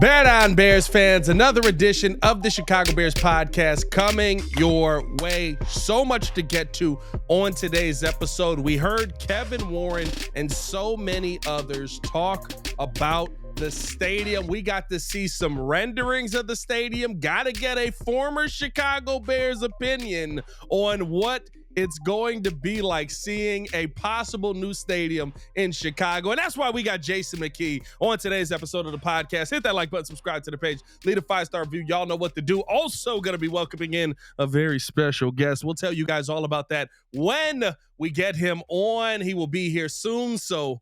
Bear Down Bears fans, another edition of the Chicago Bears podcast coming your way. So much to get to on today's episode. We heard Kevin Warren and so many others talk about the stadium. We got to see some renderings of the stadium. Got to get a former Chicago Bears opinion on what it's going to be like seeing a possible new stadium in Chicago. And that's why we got Jason McKie on today's episode of the podcast. Hit that like button, subscribe to the page, leave a 5-star review. Y'all know what to do. Also going to be welcoming in a very special guest. We'll tell you guys all about that when we get him on. He will be here soon, so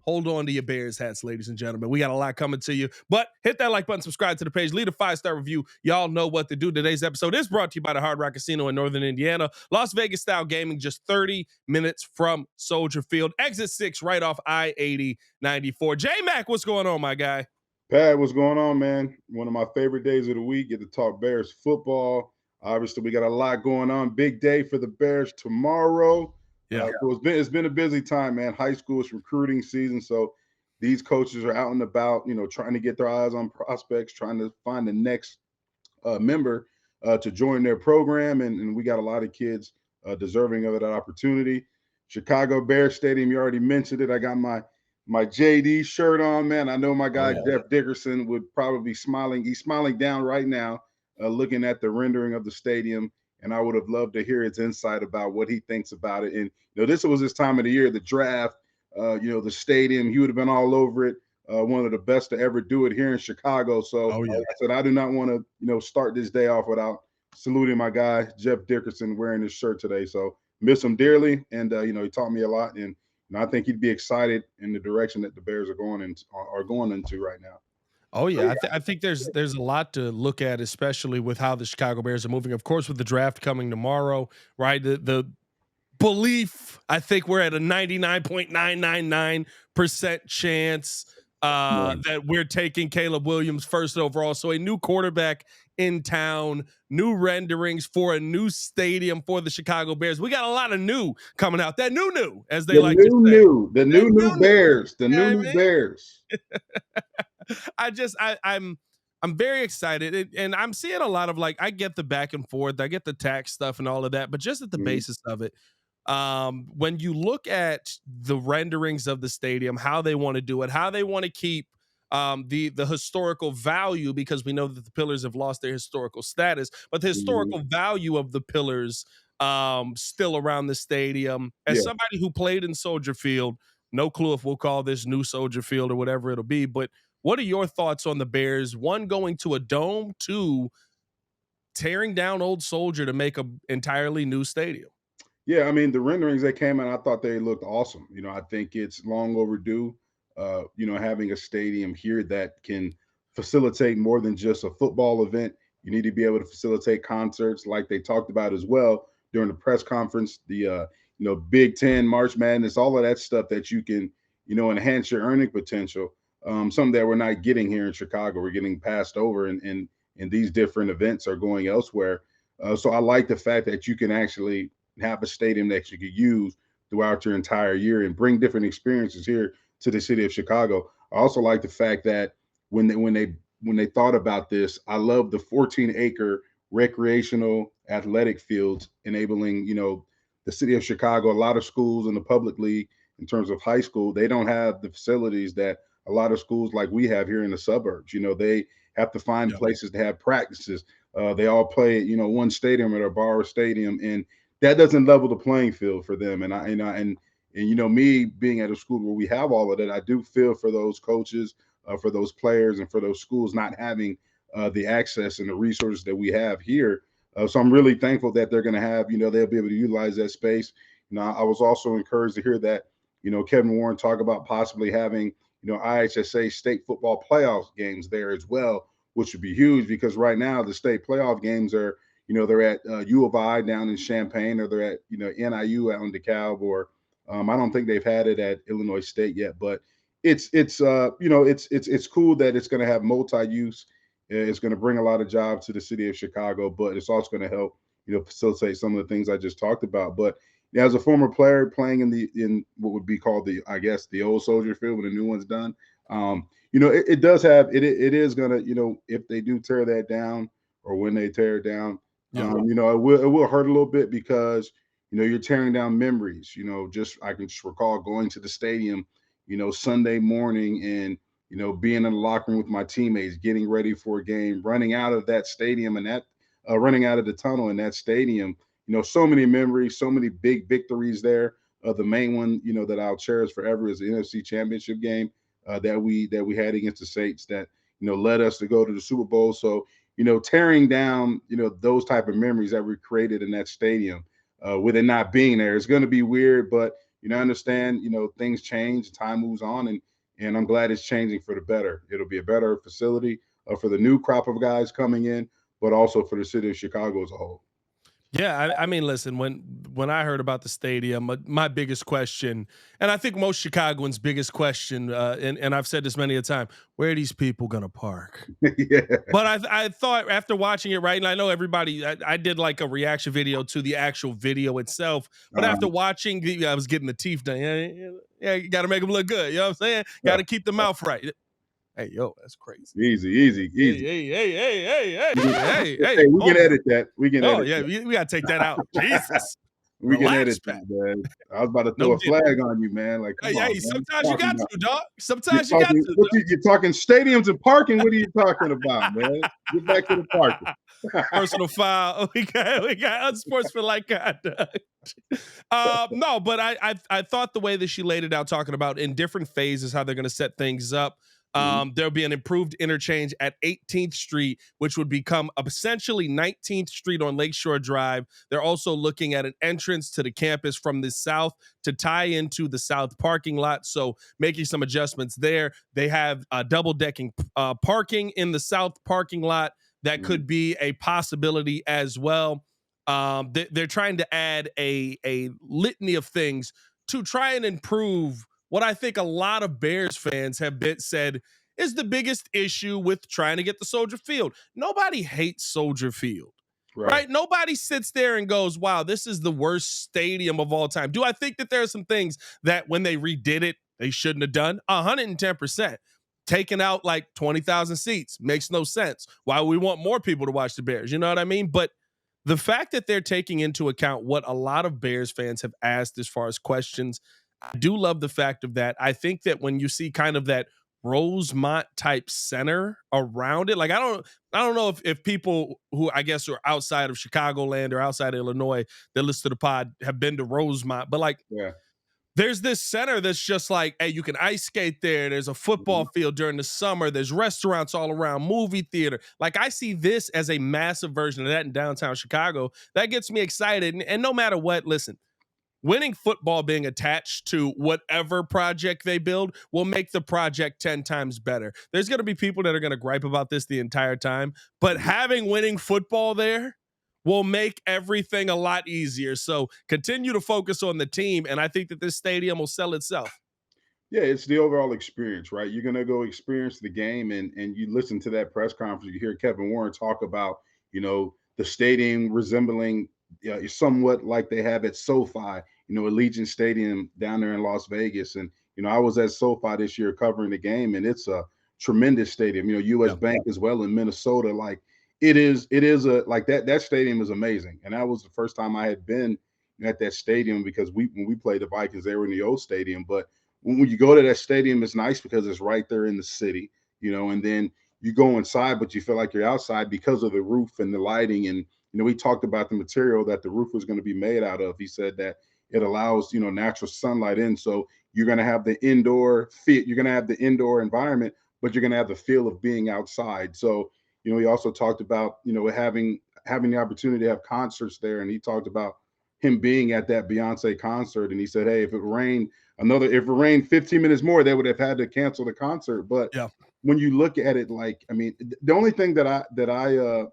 hold on to your Bears hats, ladies and gentlemen. We got a lot coming to you, but hit that like button, subscribe to the page, leave a 5-star review. Y'all know what to do. Today's episode is brought to you by the Hard Rock Casino in Northern Indiana. Las Vegas style gaming, just 30 minutes from Soldier Field. Exit 6 right off I-80-94. J-Mac, what's going on, my guy? Pat, what's going on, man? One of my favorite days of the week. Get to talk Bears football. Obviously, we got a lot going on. Big day for the Bears tomorrow. So it's been a busy time, man. High school is recruiting season, so these coaches are out and about, trying to get their eyes on prospects, trying to find the next member to join their program, and we got a lot of kids deserving of that opportunity. Chicago Bears Stadium, you already mentioned it. I got my JD shirt on, man. I know my guy Jeff Dickerson would probably be smiling. He's smiling down right now, looking at the rendering of the stadium. And I would have loved to hear his insight about what he thinks about it. And, this was his time of the year, the draft, the stadium. He would have been all over it. One of the best to ever do it here in Chicago. So I said, I do not want to, start this day off without saluting my guy, Jeff Dickerson, wearing his shirt today. So miss him dearly. And, he taught me a lot. And I think he'd be excited in the direction that the Bears are going into right now. Oh, yeah. I think there's a lot to look at, especially with how the Chicago Bears are moving. Of course, with the draft coming tomorrow, right? The belief, I think we're at a 99.999% chance that we're taking Caleb Williams first overall. So a new quarterback in town, new renderings for a new stadium for the Chicago Bears. We got a lot of new coming out. That new, as they like to say. The new Bears. The new Bears. I'm very excited, and I'm seeing a lot of I get the back and forth, I get the tax stuff and all of that, but just at the basis of it, when you look at the renderings of the stadium, how they want to do it, how they want to keep the historical value, because we know that the pillars have lost their historical status, but the historical value of the pillars still around the stadium. As somebody who played in Soldier Field, no clue if we'll call this new Soldier Field or whatever it'll be, but what are your thoughts on the Bears, one, going to a dome, two, tearing down old Soldier to make an entirely new stadium? Yeah, I mean, the renderings that came out, I thought they looked awesome. I think it's long overdue, having a stadium here that can facilitate more than just a football event. You need to be able to facilitate concerts like they talked about as well during the press conference, the, Big Ten, March Madness, all of that stuff that you can, enhance your earning potential. Something that we're not getting here in Chicago. We're getting passed over, and these different events are going elsewhere. So I like the fact that you can actually have a stadium that you could use throughout your entire year and bring different experiences here to the city of Chicago. I also like the fact that when they thought about this, I love the 14-acre recreational athletic fields, enabling the city of Chicago. A lot of schools in the public league, in terms of high school, they don't have the facilities that a lot of schools like we have here in the suburbs. They have to find places to have practices. They all play, one stadium at a borrowed stadium, and that doesn't level the playing field for them. And me being at a school where we have all of that, I do feel for those coaches, for those players, and for those schools not having the access and the resources that we have here. So I'm really thankful that they're going to have, they'll be able to utilize that space. I was also encouraged to hear that, Kevin Warren talk about possibly having IHSA state football playoff games there as well, which would be huge, because right now the state playoff games are, they're at U of I down in Champaign, or they're at, NIU out in DeKalb, or I don't think they've had it at Illinois State yet, but it's cool that it's going to have multi-use. It's going to bring a lot of jobs to the city of Chicago, but it's also going to help, facilitate some of the things I just talked about. But as a former player playing in what would be called the old Soldier Field when the new one's done, it does have it is gonna, if they do tear that down or when they tear it down, Yeah. it will hurt a little bit because you're tearing down memories. Just I can just recall going to the stadium, Sunday morning and being in the locker room with my teammates, getting ready for a game, running out of that stadium and that running out of the tunnel in that stadium. So many memories, so many big victories there. The main one, that I'll cherish forever is the NFC Championship game that we had against the Saints that led us to go to the Super Bowl. So tearing down those type of memories that we created in that stadium with it not being there, it's going to be weird, but I understand things change, time moves on, and I'm glad it's changing for the better. It'll be a better facility for the new crop of guys coming in, but also for the city of Chicago as a whole. Yeah, I mean, listen, when I heard about the stadium, my biggest question, and I think most Chicagoans' biggest question, and I've said this many a time, where are these people gonna park? Yeah. But I thought after watching it, right, and I know everybody, I did like a reaction video to the actual video itself, but after watching, I was getting the teeth done. Yeah, you got to make them look good. You know what I'm saying? Got to keep the mouth right. Hey, yo, that's crazy. Easy, easy, Hey, easy. hey, hey, hey, hey, hey, Hey, hey, hey, we can hold on. edit that. We can Oh edit yeah, that. we got to take that out. Jesus, We can relax, edit Pat. that, man. I was about to No throw a diddy. flag on you, man. Like, come Hey, on, hey, man. sometimes you Talking got about to, dog. you're Sometimes you got talking to, what you're talking stadiums and parking. What are you talking about, man? Get back to the parking. personal foul. We got unsportsmanlike conduct. No, but I thought the way that she laid it out, talking about in different phases how they're going to set things up. Mhm. There'll be an improved interchange at 18th Street, which would become essentially 19th Street on Lakeshore Drive. They're also looking at an entrance to the campus from the south to tie into the south parking lot. So making some adjustments there. They have double decking parking in the south parking lot. That Mhm. could be a possibility as well. They're trying to add a litany of things to try and improve what I think a lot of Bears fans have said is the biggest issue with trying to get the Soldier Field. Nobody hates Soldier Field, Right. right? Nobody sits there and goes, wow, this is the worst stadium of all time. Do I think that there are some things that when they redid it, they shouldn't have done? 110%. Taking out like 20,000 seats makes no sense. Why we want more people to watch the Bears? You know what I mean? But the fact that they're taking into account what a lot of Bears fans have asked as far as questions, I do love the fact of that. I think that when you see kind of that Rosemont type center around it, like I don't know if people who I guess are outside of Chicagoland or outside of Illinois that listen to the pod have been to Rosemont, but like Yeah. there's this center that's just like, hey, you can ice skate there. There's a football Mhm. field during the summer. There's restaurants all around, movie theater. Like I see this as a massive version of that in downtown Chicago. That gets me excited. And no matter what, listen, winning football being attached to whatever project they build will make the project 10 times better. There's going to be people that are going to gripe about this the entire time, but Mhm. having winning football there will make everything a lot easier. So continue to focus on the team, and I think that this stadium will sell itself. Yeah, it's the overall experience, right? You're gonna go experience the game, and you listen to that press conference. You hear Kevin Warren talk about the stadium resembling somewhat like they have at SoFi, Allegiant Stadium down there in Las Vegas. And I was at SoFi this year covering the game, and it's a tremendous stadium. U.S. Yeah. Bank as well in Minnesota. Like it is a like that stadium is amazing. And that was the first time I had been at that stadium because when we played the Vikings, they were in the old stadium, but when you go to that stadium, it's nice because it's right there in the city, and then you go inside, but you feel like you're outside because of the roof and the lighting. And, we talked about the material that the roof was going to be made out of. He said that it allows, natural sunlight in. So you're going to have the indoor fit, you're going to have the indoor environment, but you're going to have the feel of being outside. So, he also talked about, having the opportunity to have concerts there. And he talked about him being at that Beyonce concert. And he said, hey, if it rained 15 minutes more, they would have had to cancel the concert. But Yeah. when you look at it, like, I mean, the only thing that I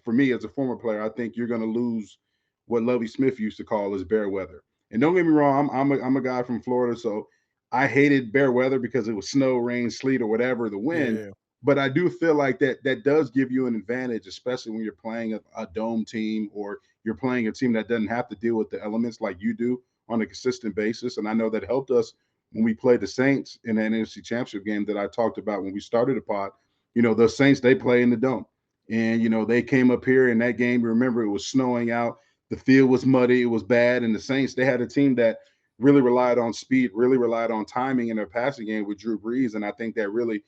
for me as a former player, I think you're going to lose what Lovie Smith used to call as bear weather. And don't get me wrong, I'm a guy from Florida, so I hated bear weather because it was snow, rain, sleet, or whatever the wind. Yeah. But I do feel like that does give you an advantage, especially when you're playing a dome team or you're playing a team that doesn't have to deal with the elements like you do on a consistent basis. And I know that helped us when we played the Saints in that NFC Championship game that I talked about when we started the pod. The Saints, they play in the dome. And, they came up here in that game. Remember, it was snowing out. The field was muddy. It was bad. And the Saints, they had a team that really relied on speed, really relied on timing in their passing game with Drew Brees. And I think that really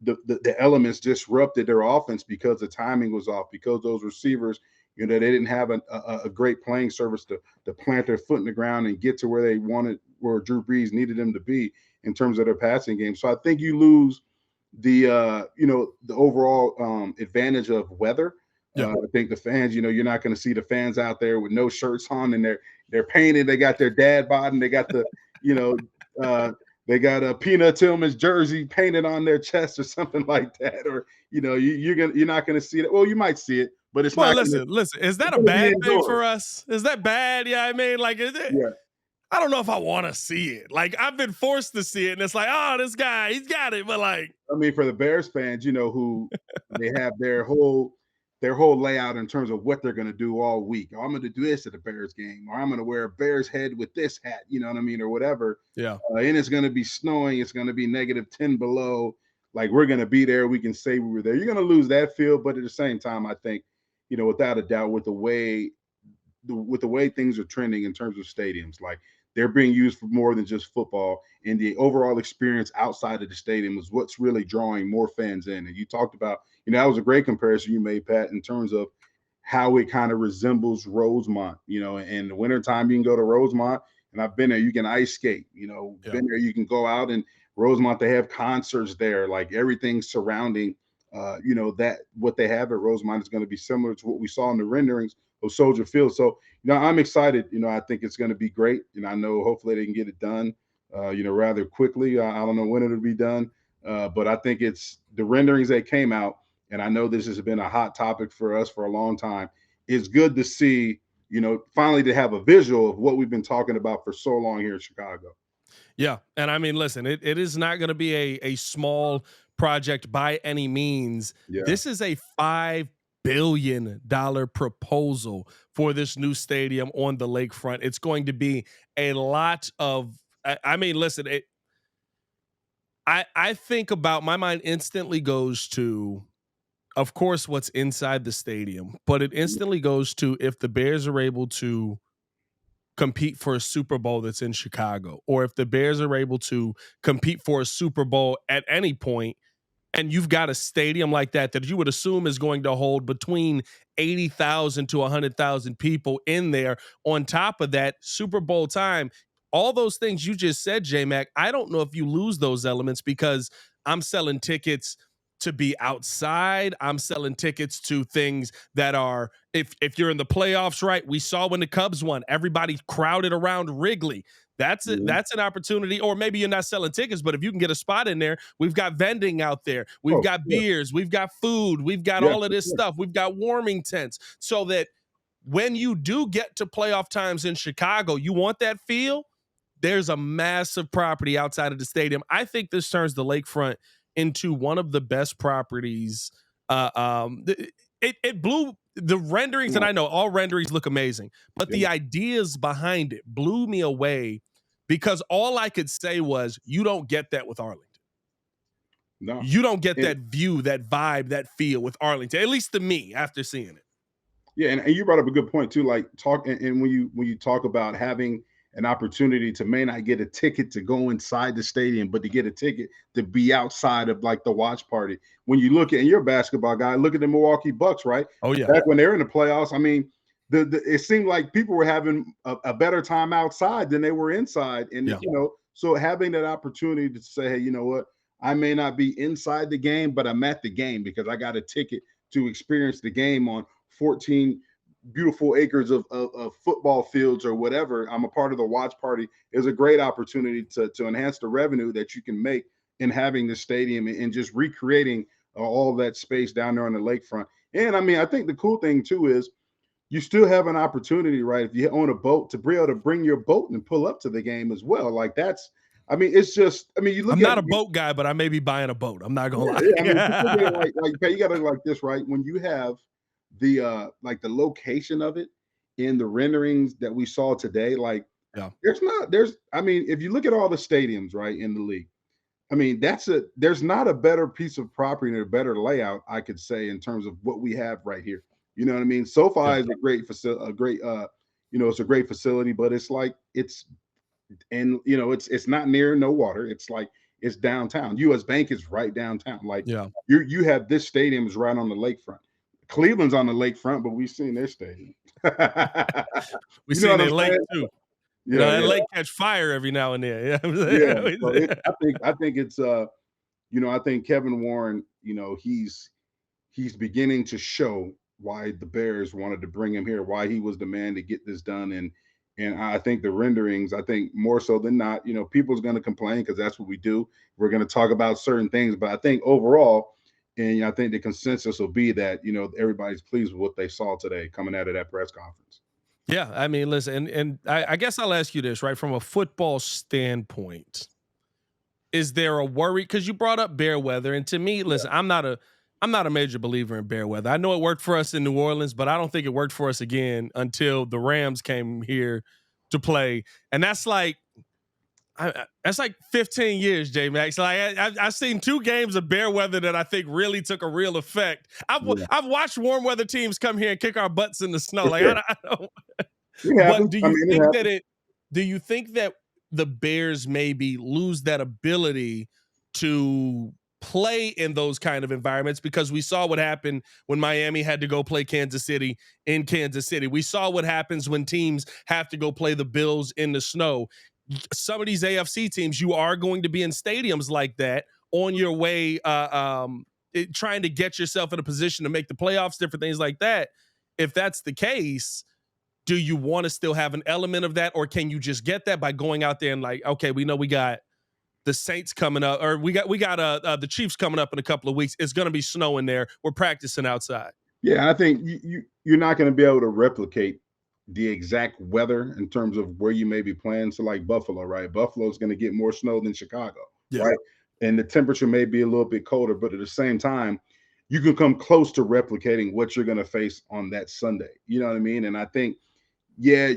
the elements disrupted their offense because the timing was off, because those receivers, they didn't have a great playing service to plant their foot in the ground and get to where they wanted, where Drew Brees needed them to be in terms of their passing game. So I think you lose the overall advantage of weather. Yeah. I think the fans, you're not going to see the fans out there with no shirts on, and they're painted. They got their dad bod, and they got the they got a Peanut Tillman's jersey painted on their chest or something like that. Or you're not going to see it. Well, you might see it, but it's well, not. Listen. Is that a bad thing for us? Is that bad? Yeah, I mean, like, is it? Yeah. I don't know if I want to see it. Like, I've been forced to see it, and it's like, oh, this guy, he's got it. But like, I mean, for the Bears fans, who they have their whole layout in terms of what they're going to do all week. Oh, I'm going to do this at the Bears game, or I'm going to wear a Bears head with this hat, you know what I mean, or whatever. Yeah. And it's going to be snowing. It's going to be -10 below. Like, we're going to be there. We can say we were there. You're going to lose that feel, but at the same time, I think, without a doubt, with the way things are trending in terms of stadiums, like, they're being used for more than just football, and the overall experience outside of the stadium is what's really drawing more fans in. And you talked about, that was a great comparison you made, Pat, in terms of how it kind of resembles Rosemont. In the wintertime, you can go to Rosemont, and I've been there. You can ice skate. Been there. You can go out, and Rosemont, they have concerts there. Like, everything surrounding, that what they have at Rosemont is going to be similar to what we saw in the renderings of Soldier Field. So, I'm excited. I think it's going to be great. And I know hopefully they can get it done, rather quickly. I don't know when it'll be done, but I think it's the renderings that came out. And I know this has been a hot topic for us for a long time. It's good to see, finally to have a visual of what we've been talking about for so long here in Chicago. Yeah. And I mean, listen, it is not going to be a small project by any means. Yeah. This is a $5 billion proposal for this new stadium on the lakefront. It's going to be a lot of, I mean, listen, I think about, my mind instantly goes to, of course, what's inside the stadium, but it instantly goes to if the Bears are able to compete for a Super Bowl that's in Chicago, or if the Bears are able to compete for a Super Bowl at any point, and you've got a stadium like that you would assume is going to hold between 80,000 to 100,000 people in there. On top of that, Super Bowl time, all those things you just said, J-Mac, I don't know if you lose those elements, because I'm selling tickets to be outside. I'm selling tickets to things that are, if you're in the playoffs, right? We saw when the Cubs won, everybody crowded around Wrigley. That's it. That's an opportunity. Or maybe you're not selling tickets, but if you can get a spot in there, we've got vending out there. We've got beers. We've got food. We've got all of this stuff. We've got warming tents, so that when you do get to playoff times in Chicago, you want that feel. There's a massive property outside of the stadium. I think this turns the lakefront into one of the best properties. It blew the renderings, and I know all renderings look amazing, but the ideas behind it blew me away, because all I could say was, you don't get that with Arlington. No, you don't get that view, that vibe, that feel with Arlington, at least to me after seeing it. Yeah, and you brought up a good point too. Like, and when you talk about having an opportunity to may not get a ticket to go inside the stadium, but to get a ticket to be outside of like the watch party. When you look at, and you're a basketball guy, look at the Milwaukee Bucks, right? Oh yeah. Back when they're in the playoffs, I mean, it seemed like people were having a better time outside than they were inside. And, so having that opportunity to say, hey, you know what? I may not be inside the game, but I'm at the game because I got a ticket to experience the game on 14 beautiful acres of football fields or whatever. I'm a part of the watch party. Is a great opportunity to enhance the revenue that you can make in having the stadium and just recreating all that space down there on the lakefront. And I mean, I think the cool thing too is you still have an opportunity, right? If you own a boat, to be able to bring your boat and pull up to the game as well. Like, that's, I mean, it's just, I mean, you look I'm not a boat guy, but I may be buying a boat. I'm not gonna lie. I mean, you got to like this, right? When you have the like the location of it in the renderings that we saw today, like Yeah. I mean, if you look at all the stadiums, right, in the league, I mean, there's not a better piece of property and a better layout, I could say, in terms of what we have right here. You know what I mean? Yeah. SoFi is a great facility, it's a great facility, but it's like it's not near no water. It's like it's downtown. US Bank is right downtown. Like Yeah. you have this stadium is right on the lakefront. Cleveland's on the lakefront, but we've seen their stadium. We You know seen what I'm their lake saying? too. Yeah, That yeah, lake catch fire every now and then. Yeah. yeah. So I think it's I think Kevin Warren, he's beginning to show why the Bears wanted to bring him here, why he was the man to get this done. And I think the renderings, I think more so than not, people's going to complain because that's what we do. We're going to talk about certain things, but I think overall, and I think the consensus will be that everybody's pleased with what they saw today coming out of that press conference. Yeah. I mean, listen, and I guess I'll ask you this, right? From a football standpoint, is there a worry? Because you brought up bear weather, and to me, listen, I'm not a major believer in bear weather. I know it worked for us in New Orleans, but I don't think it worked for us again until the Rams came here to play, and that's like 15 years, J Max. Like I've seen 2 games of bear weather that I think really took a real effect. I've watched warm weather teams come here and kick our butts in the snow. For Like sure. I don't. It But happens. do I you mean, it think that happens. do you think that the Bears maybe lose that ability to play in those kind of environments? Because we saw what happened when Miami had to go play Kansas City in Kansas City. We saw what happens when teams have to go play the Bills in the snow. Some of these AFC teams, you are going to be in stadiums like that on your way, trying to get yourself in a position to make the playoffs, different things like that. If that's the case, do you want to still have an element of that, or can you just get that by going out there and like, okay, we know we got the Saints coming up, or we got the Chiefs coming up in a couple of weeks. It's going to be snowing there. We're practicing outside. Yeah, I think you're not going to be able to replicate the exact weather in terms of where you may be playing. So like Buffalo, right? Buffalo's going to get more snow than Chicago, Yeah. right? And the temperature may be a little bit colder, but at the same time, you can come close to replicating what you're going to face on that Sunday. You know what I mean? And I think, yeah,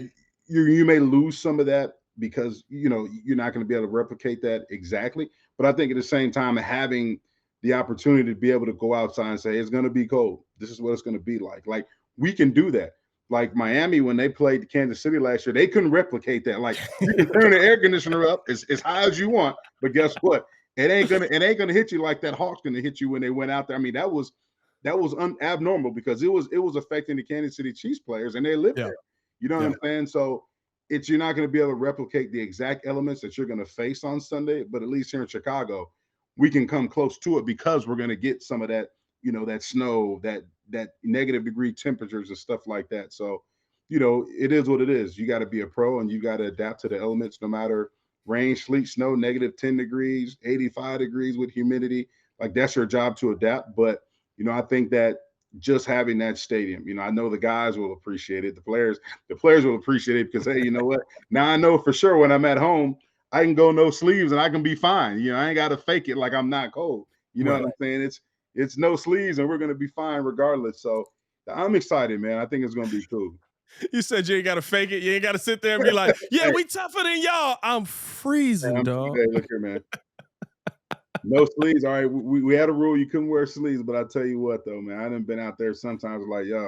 you may lose some of that because you're not going to be able to replicate that exactly. But I think at the same time, having the opportunity to be able to go outside and say it's going to be cold. This is what it's going to be like. Like we can do that. Like Miami, when they played Kansas City last year, they couldn't replicate that. Like you can turn the air conditioner up as high as you want, but guess what? It ain't gonna hit you like that Hawks gonna hit you when they went out there. I mean, that was abnormal because it was affecting the Kansas City Chiefs players and they lived there. You know what I'm saying? So you're not going to be able to replicate the exact elements that you're going to face on Sunday, but at least here in Chicago, we can come close to it because we're going to get some of that, that snow, that negative degree temperatures and stuff like that. So, it is what it is. You got to be a pro and you got to adapt to the elements no matter rain, sleet, snow, negative 10 degrees, 85 degrees with humidity. Like that's your job to adapt. But, I think that just having that stadium, I know the guys will appreciate it. The players will appreciate it because, hey, you know what? Now I know for sure when I'm at home, I can go no sleeves and I can be fine. I ain't got to fake it like I'm not cold. You know what I'm saying? It's no sleeves and we're going to be fine regardless. So I'm excited, man. I think it's going to be cool. You said you ain't got to fake it. You ain't got to sit there and be like, yeah, we tougher than y'all. I'm freezing, dog. Hey, look here, man. No sleeves. All right, we had a rule you couldn't wear sleeves, but I tell you what though, man, I done been out there sometimes like, yo,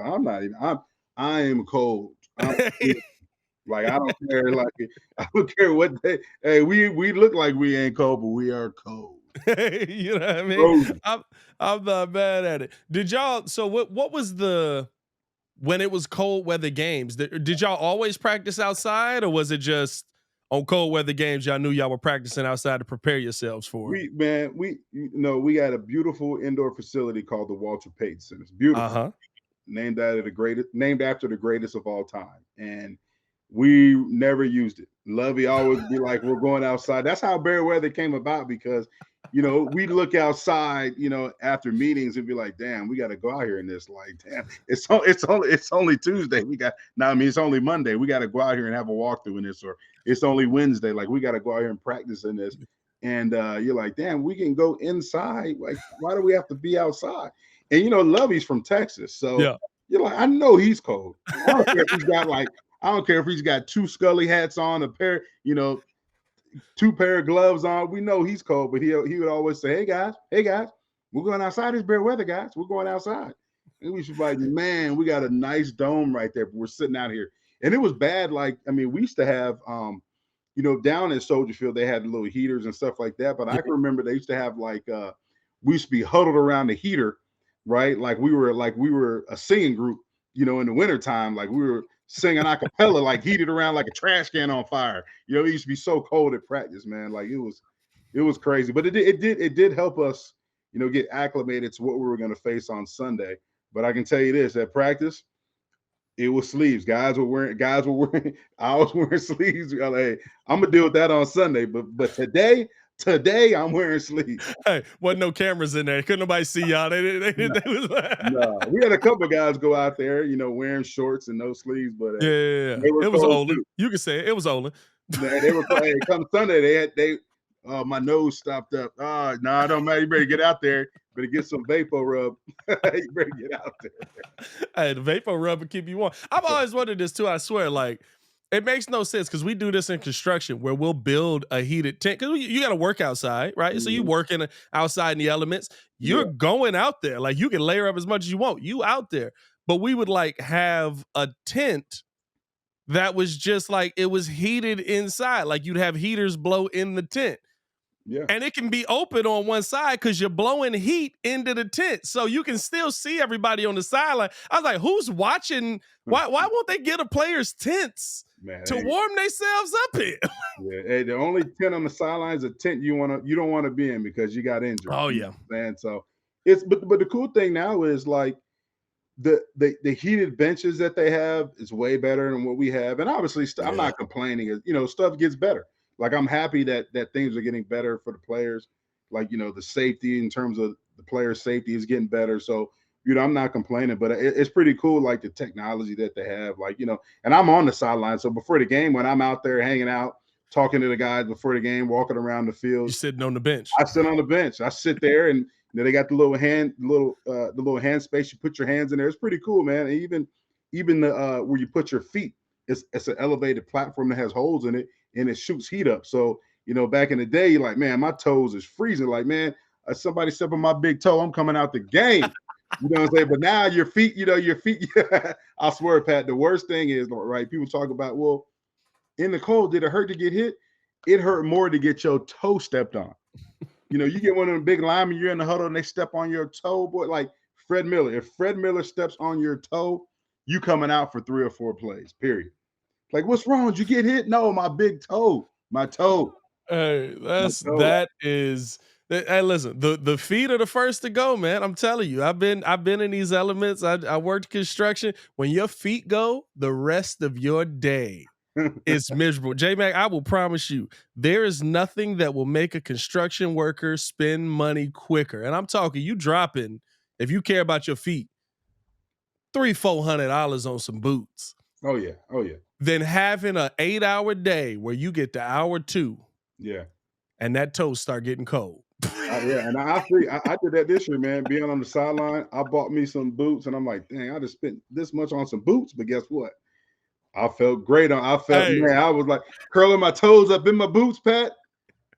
I am cold. Like I don't care. Like I don't care what they. Hey, we look like we ain't cold, but we are cold. You know what I mean? I'm not bad at it. Did y'all? So what was when it was cold weather games? Did y'all always practice outside, or was it just on cold weather games, y'all knew y'all were practicing outside to prepare yourselves for it? We got a beautiful indoor facility called the Walter Payton Center. It's beautiful. Named after the greatest of all time. And we never used it. Lovey always be like, we're going outside. That's how bear weather came about because, we look outside, after meetings and be like, damn, we got to go out here in this. Like, damn, it's only Tuesday. It's only Monday. We got to go out here and have a walkthrough in this, or it's only Wednesday. Like, we got to go out here and practice in this. And you're like, damn, we can go inside. Like, why do we have to be outside? And Lovey's from Texas, so you're like, I know he's cold. I don't care if he's got like I don't care if he's got 2 Scully hats on, a pair, 2 pair of gloves on. We know he's cold, but he would always say, hey guys, we're going outside. It's bare weather, guys. We're going outside. And we should be like, man, we got a nice dome right there. But we're sitting out here. And it was bad. Like, I mean, we used to have, down at Soldier Field, they had little heaters and stuff like that. But I can remember they used to have like, we used to be huddled around the heater, right? Like we were a singing group, in the wintertime, like we were singing a cappella, like heated around like a trash can on fire. It used to be so cold at practice, man. Like it was crazy. But it did help us, get acclimated to what we were going to face on Sunday. But I can tell you this, at practice, it was sleeves. Guys were wearing. I was wearing sleeves. Hey, I'm gonna deal with that on Sunday. But today I'm wearing sleeves. Hey, wasn't no cameras in there. Couldn't nobody see y'all. No. We had a couple of guys go out there, wearing shorts and no sleeves. But yeah. It was Olin. You can say it was Olin. They were playing. Come Sunday, my nose stopped up. No, it don't matter. You better get out there. Better get some Vapor Rub. You better get out there. Hey, the Vapor Rub will keep you warm. I've always wondered this too. I swear, like it makes no sense because we do this in construction where we'll build a heated tent because you got to work outside, right? Mm-hmm. So you working outside in the elements. You're going out there. Like you can layer up as much as you want. You out there, but we would like have a tent that was just like it was heated inside. Like you'd have heaters blow in the tent. Yeah. And it can be open on one side because you're blowing heat into the tent. So you can still see everybody on the sideline. I was like, who's watching? Why won't they get a player's tents to warm themselves up in? Hey, the only tent on the sideline is a tent you don't want to be in because you got injured. Oh, yeah. And so but the cool thing now is like the heated benches that they have is way better than what we have. And obviously I'm not complaining. Stuff gets better. Like I'm happy that things are getting better for the players. Like, the safety in terms of the player safety is getting better. So, I'm not complaining, but it's pretty cool. Like the technology that they have, like, and I'm on the sideline. So before the game, when I'm out there hanging out, talking to the guys before the game, walking around the field, you're sitting on the bench. I sit on the bench. I sit there and they got the little hand space. You put your hands in there. It's pretty cool, man. And even the, where you put your feet, it's an elevated platform that has holes in it. And it shoots heat up. So, back in the day, you're like, man, my toes is freezing. Like, man, somebody step on my big toe, I'm coming out the game. You know what I'm saying? But now your feet, I swear, Pat, the worst thing is, right, people talk about, well, in the cold, did it hurt to get hit? It hurt more to get your toe stepped on. You get one of them big linemen, you're in the huddle, and they step on your toe, boy, like Fred Miller. If Fred Miller steps on your toe, you coming out for 3 or 4 plays, period. Like, what's wrong? Did you get hit? No, my big toe. My toe. Hey, that is. Hey, listen, the feet are the first to go, man. I'm telling you, I've been in these elements. I worked construction. When your feet go, the rest of your day is miserable. J-Mac, I will promise you, there is nothing that will make a construction worker spend money quicker. And I'm talking, you dropping, if you care about your feet, $300-$400 on some boots. Oh yeah. Than having an 8-hour day where you get to hour 2. Yeah. And that toes start getting cold. And I did that this year, man. Being on the sideline, I bought me some boots, and I'm like, dang, I just spent this much on some boots. But guess what? I felt great. Man, I was like curling my toes up in my boots, Pat.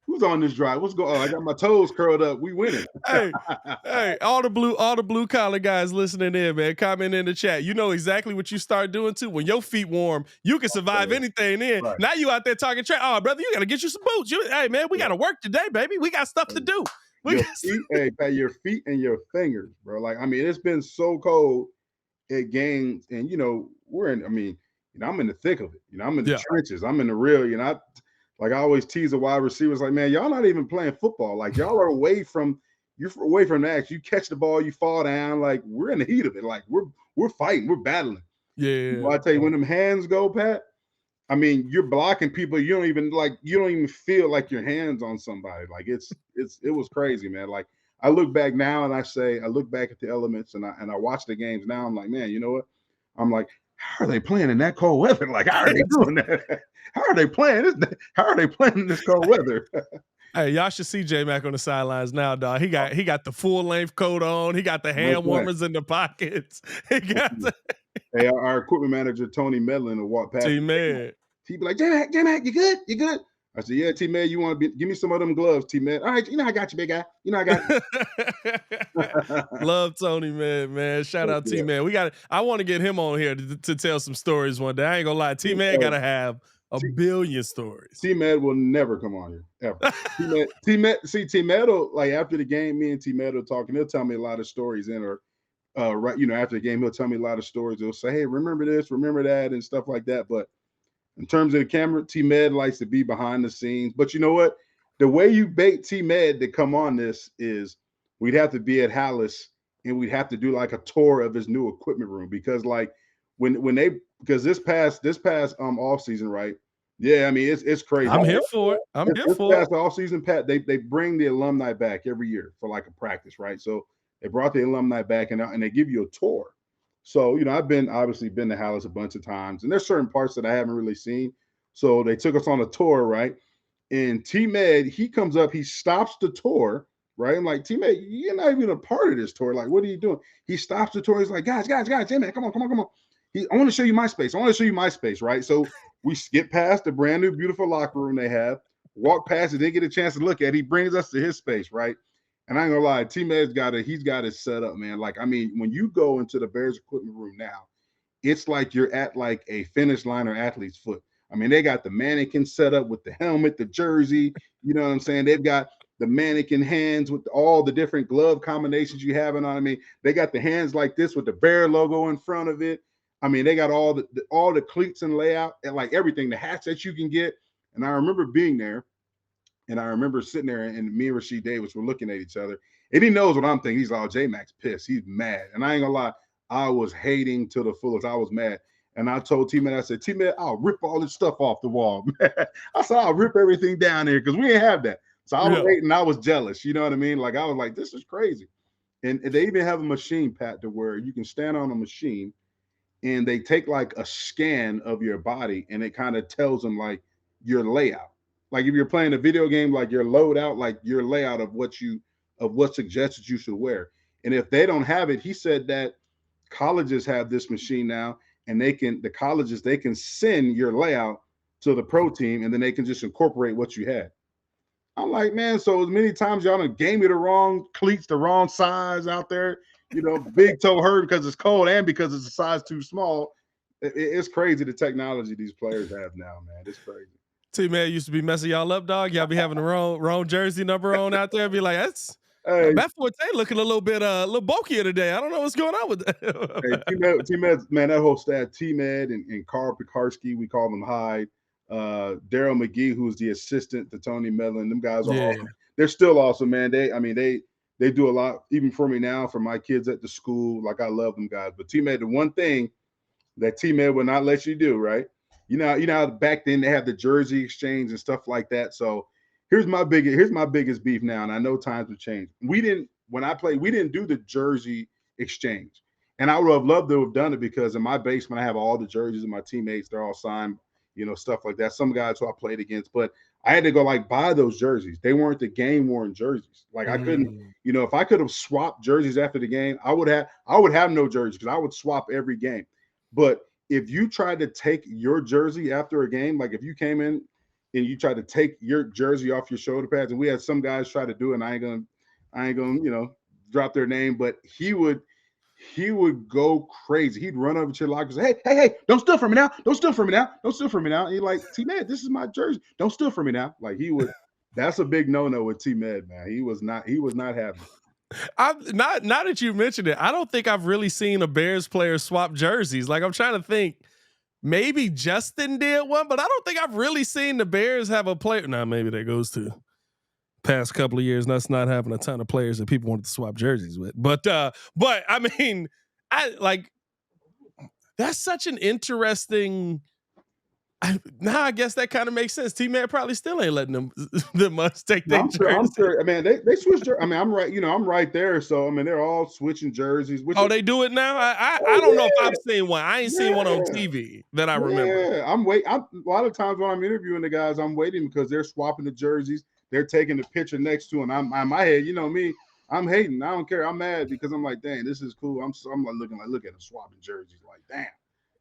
Who's on this drive? What's going on? I got my toes curled up. We winning. hey, all the blue collar guys listening in, man, comment in the chat. You know exactly what you start doing too. When your feet warm, you can survive anything in. Right. Now you out there talking trash. Oh, brother, you got to get you some boots. Hey, man, we got to work today, baby. We got stuff to do. Pat, your feet and your fingers, bro. Like, I mean, it's been so cold at games, and I'm in the thick of it. I'm in the trenches. I'm in the real. Like I always tease the wide receivers, like, man, y'all not even playing football. Like y'all are away from the action. You catch the ball, you fall down. Like we're in the heat of it. Like we're fighting, we're battling. Yeah. I tell you, when them hands go, Pat, I mean, you're blocking people. You don't even feel like your hands on somebody. Like it was crazy, man. Like I look back now and I look back at the elements and I watch the games now. I'm like, man, you know what? I'm like, how are they playing in that cold weather? Like, how are they doing that? How are they playing in this cold weather? Hey, y'all should see J-Mac on the sidelines now, dog. He got the full length coat on. He got the hand warmers in the pockets. Hey, our equipment manager, Tony Medlin, will walk past. T-Man. He'd be like, J-Mac, you good? You good? I said, yeah, T-Man, you want to give me some of them gloves, T-Man? All right, I got you, big guy. I got you. Love Tony, man. Shout out Yeah. T-Man. I want to get him on here to tell some stories one day. I ain't gonna lie. T-Man got to have a billion stories. T-Man will never come on here, ever. T-Man will, like, after the game, me and T-Man will talk, and he'll tell me a lot of stories right, after the game, he'll tell me a lot of stories. He'll say, hey, remember this, remember that, and stuff like that. But in terms of the camera, T-Med likes to be behind the scenes. But you know what? The way you bait T-Med to come on this is we'd have to be at Hallis and we'd have to do like a tour of his new equipment room, because like because this past off season, right? Yeah, I mean it's crazy. I'm here for it. This past off season, Pat, they bring the alumni back every year for like a practice, right? So they brought the alumni back and they give you a tour. So, I've obviously been to Hallis a bunch of times, and there's certain parts that I haven't really seen. So they took us on a tour, right? And T-Med, he comes up, he stops the tour, right? I'm like, T-Med, you're not even a part of this tour. Like, what are you doing? He stops the tour. He's like, guys, T-Med, come on. I want to show you my space. Right? So we skip past the brand new, beautiful locker room they have, walk past it, didn't get a chance to look at it. He brings us to his space, right? And I ain't gonna lie, T-Med's he's got it set up, man. Like, I mean, when you go into the Bears equipment room now, it's like you're at like a finish line or athlete's foot. I mean, they got the mannequin set up with the helmet, the jersey, you know what I'm saying? They've got the mannequin hands with all the different glove combinations you have on. I mean, they got the hands like this with the Bear logo in front of it. I mean, they got all the cleats and layout and like everything, the hats that you can get. And I remember being there. And I remember sitting there, and me and Rasheed Davis were looking at each other, and he knows what I'm thinking. He's like, oh, J-Mac's pissed. He's mad. And I ain't gonna lie, I was hating to the fullest. I was mad. And I told T-Man, I said, T-Man, I'll rip all this stuff off the wall. I said, I'll rip everything down here because we didn't have that. So I was hating. I was jealous. You know what I mean? Like, I was like, this is crazy. And they even have a machine, Pat, to where you can stand on a machine and they take like a scan of your body and it kind of tells them like your layout. Like if you're playing a video game, like your loadout, like your layout of what suggested you should wear. And if they don't have it, he said that colleges have this machine now, and they can send your layout to the pro team, and then they can just incorporate what you had. I'm like, man, so as many times y'all done gave me the wrong cleats, the wrong size out there, big toe hurt because it's cold and because it's a size too small. It's crazy the technology these players have now, man. It's crazy. T-Man used to be messing y'all up, dog. Y'all be having the wrong jersey number on out there. Be like, Matt Forte looking a little bulkier today. I don't know what's going on with that. T-Med, man, that whole staff, T-Med and Carl Pekarsky, we call them Hyde. Daryl McKie, who's the assistant to Tony Medlin. Them guys are awesome. They're still awesome, man. They do a lot, even for me now, for my kids at the school. Like, I love them guys. But T-Med, the one thing that T-Med will not let you do, right? You know, back then they had the jersey exchange and stuff like that. So here's my biggest beef now, and I know times have changed. We didn't do the jersey exchange, and I would have loved to have done it because in my basement I have all the jerseys of my teammates. They're all signed, stuff like that. Some guys who I played against, but I had to go like buy those jerseys. They weren't the game worn jerseys. Like I couldn't, if I could have swapped jerseys after the game, I would have no jerseys because I would swap every game. But if you tried to take your jersey after a game, like if you came in and you tried to take your jersey off your shoulder pads, and we had some guys try to do it, and I ain't gonna, drop their name, but he would go crazy. He'd run over to your locker and say, hey, don't steal from me now. Don't steal from me now. Don't steal from me now. And you're like, T-Med, this is my jersey. Don't steal from me now. Like he would, that's a big no-no with T-Med, man. He was not having it. I'm not that you mentioned it. I don't think I've really seen a Bears player swap jerseys. Like I'm trying to think. Maybe Justin did one, but I don't think I've really seen the Bears have a player. Now maybe that goes to past couple of years. That's not having a ton of players that people wanted to swap jerseys with. But I mean, that's such an interesting. I guess that kind of makes sense. T-Man probably still ain't letting them take their jerseys. I'm sure. I mean, they switched. I mean, I'm right. I'm right there. So I mean, they're all switching jerseys. They do it now. I don't know if I've seen one. I ain't seen one on TV that I remember. Yeah, I'm waiting. A lot of times when I'm interviewing the guys, I'm waiting because they're swapping the jerseys. They're taking the picture next to them. I'm in my head. Me. I'm hating. I don't care. I'm mad because I'm like, dang, this is cool. I'm like looking at them swapping jerseys. Like, damn.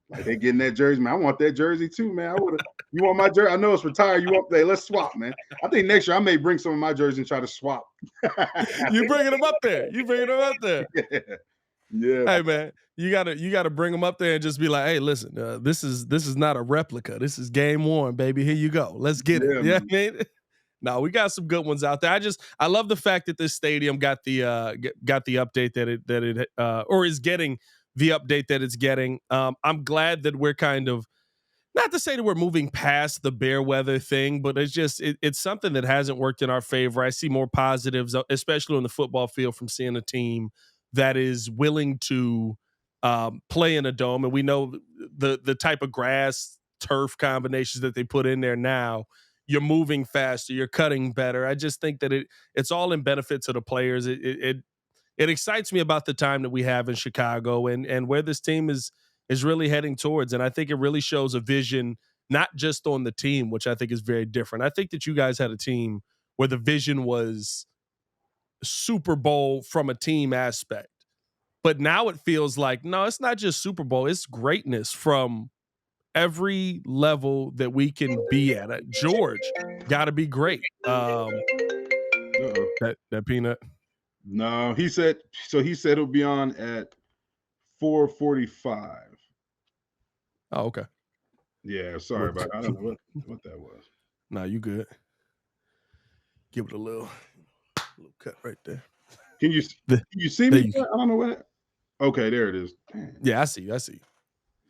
Like they getting that jersey, man. I want that jersey too, man. I would have. You want my jersey? I know it's retired. You want that? Let's swap, man. I think next year I may bring some of my jerseys and try to swap. You bringing them up there? You bringing them up there? Yeah. Hey man, you gotta bring them up there and just be like, hey, listen, this is not a replica. This is game one, baby. Here you go. Let's get it. Yeah, I mean. No, we got some good ones out there. I love the fact that this stadium got the update that it or is getting the update that it's getting. I'm glad that we're kind of, not to say that we're moving past the bear weather thing, but it's something that hasn't worked in our favor. I see more positives, especially on the football field, from seeing a team that is willing to play in a dome, and we know the type of grass turf combinations that they put in there now. You're moving faster, you're cutting better. I just think that it's all in benefit to the players. It excites me about the time that we have in Chicago and where this team is really heading towards. And I think it really shows a vision, not just on the team, which I think is very different. I think that you guys had a team where the vision was Super Bowl from a team aspect. But now it feels like, no, it's not just Super Bowl, it's greatness from every level that we can be at. George got to be great. That peanut. No, he said it'll be on at 4:45. Oh, okay. Yeah, sorry about that. I don't know what that was. Nah, you good. Give it a little cut right there. Can you see me? I don't know what. Okay, there it is. Damn. Yeah, I see. Yeah,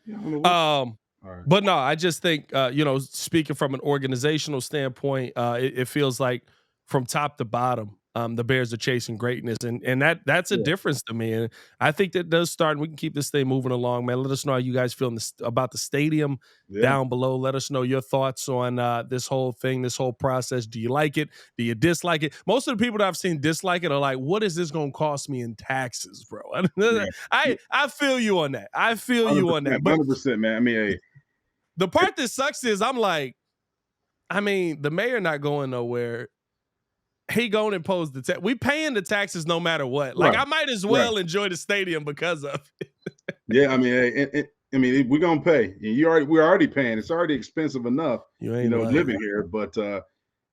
I don't know what. Right. But no, I just think, speaking from an organizational standpoint, it feels like from top to bottom, the Bears are chasing greatness, and that's a difference to me. And I think that does start, and we can keep this thing moving along, man. Let us know how you guys feel about the stadium down below. Let us know your thoughts on this whole thing, this whole process. Do you like it? Do you dislike it? Most of the people that I've seen dislike it are like, what is this going to cost me in taxes, bro? I feel you on that. I feel you on that. 100%, man. I mean, hey. The part that sucks is I'm like, I mean, the mayor not going nowhere. He going to impose the tax. We paying the taxes no matter what. Like, I might as well enjoy the stadium because of it. Yeah, I mean, we're gonna pay. We're already paying. It's already expensive enough, living here. But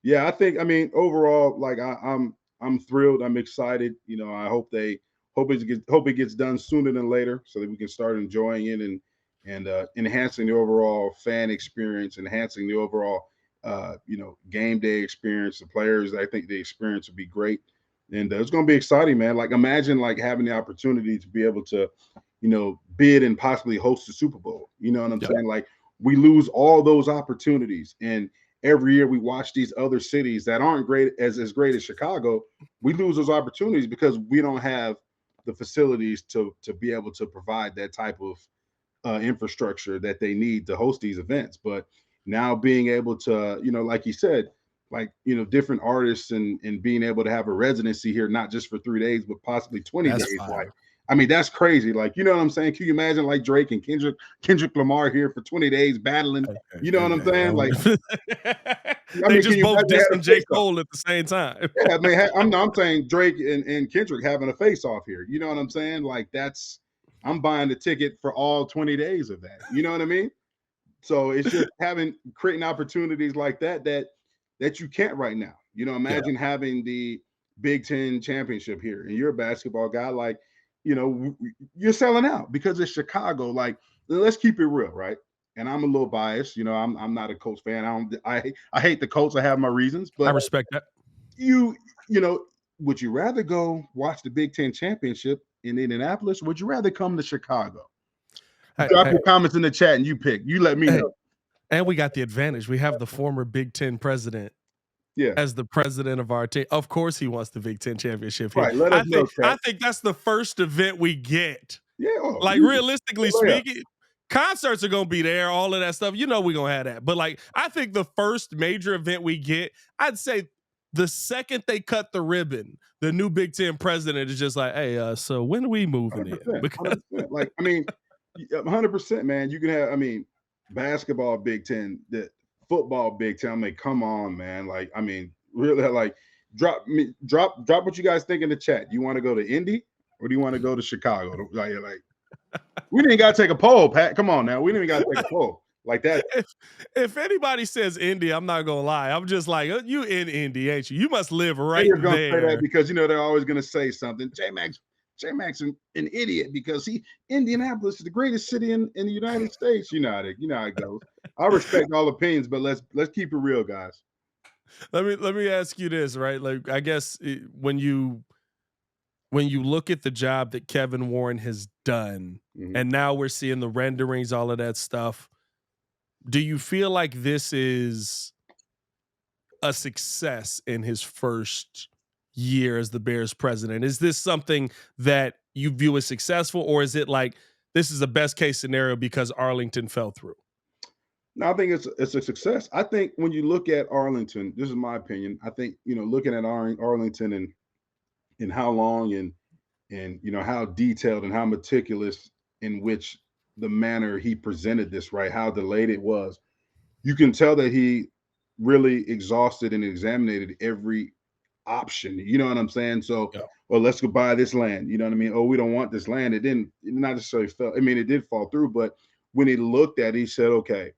yeah, I think, I mean, overall, like I'm thrilled. I'm excited. I hope it gets done sooner than later so that we can start enjoying it and enhancing the overall fan experience, enhancing the overall game day experience. The players, I think the experience will be great, and it's going to be exciting, man. Like, imagine like having the opportunity to be able to bid and possibly host the Super Bowl. You know what I'm saying? Like, we lose all those opportunities, and every year we watch these other cities that aren't great as great as Chicago. We lose those opportunities because we don't have the facilities to be able to provide that type of infrastructure that they need to host these events. But now being able to, like you said, like, different artists and being able to have a residency here, not just for 3 days, but possibly 20 days. Fire. Like, I mean, that's crazy. Like, you know what I'm saying? Can you imagine like Drake and Kendrick Lamar here for 20 days battling? You know what I'm saying? Like, they just both dissing J. Cole at the same time. Yeah, I mean, I'm saying Drake and Kendrick having a face off here. You know what I'm saying? Like, I'm buying the ticket for all 20 days of that. You know what I mean? So it's just creating opportunities like that you can't right now. Imagine having the Big Ten championship here, and you're a basketball guy. Like, you're selling out because it's Chicago. Like, let's keep it real, right? And I'm a little biased. I'm not a Colts fan. I hate the Colts. I have my reasons, but I respect that. Would you rather go watch the Big Ten championship in Indianapolis, or would you rather come to Chicago? Drop your comments in the chat and you pick. You let me know. And we got the advantage. We have the former Big Ten president as the president of our team. Of course he wants the Big Ten championship here. Right, let us know, I think that's the first event we get. Yeah. Realistically speaking, concerts are going to be there, all of that stuff. We're going to have that. But, like, I think the first major event we get, I'd say the second they cut the ribbon, the new Big Ten president is just like, hey, so when are we moving in? Because 100%. Like, I mean, 100%, man. You can have, I mean, basketball Big Ten, the football Big Ten. I mean, come on, man. Like, I mean, really, like, drop what you guys think in the chat. Do you want to go to Indy or do you want to go to Chicago? Like, We didn't got to take a poll, Pat. Come on now. We didn't even got to take a poll like that. If anybody says Indy, I'm not gonna lie. I'm just like, you in Indy, ain't you? You must live They right were going to say that there. because, they're always going to say something. J-Mac's an idiot because Indianapolis is the greatest city in the United States. You know how it goes. I respect all opinions, but let's keep it real, guys. Let me ask you this, right? Like, I guess when you look at the job that Kevin Warren has done, Mhm. and now we're seeing the renderings, all of that stuff. Do you feel like this is a success in his first year as the Bears president? Is this something that you view as successful, or is it like this is a best case scenario because Arlington fell through? No, I think it's a success. I think when you look at Arlington, this is my opinion. I think looking at Arlington and how long and how detailed and how meticulous in which the manner he presented this, right, how delayed it was, you can tell that he really exhausted and examined every option. You know what I'm saying? So, Yeah. well, let's go buy this land. You know what I mean? Oh, we don't want this land. It not necessarily fell. I mean, it did fall through, but when he looked at it, he said, okay,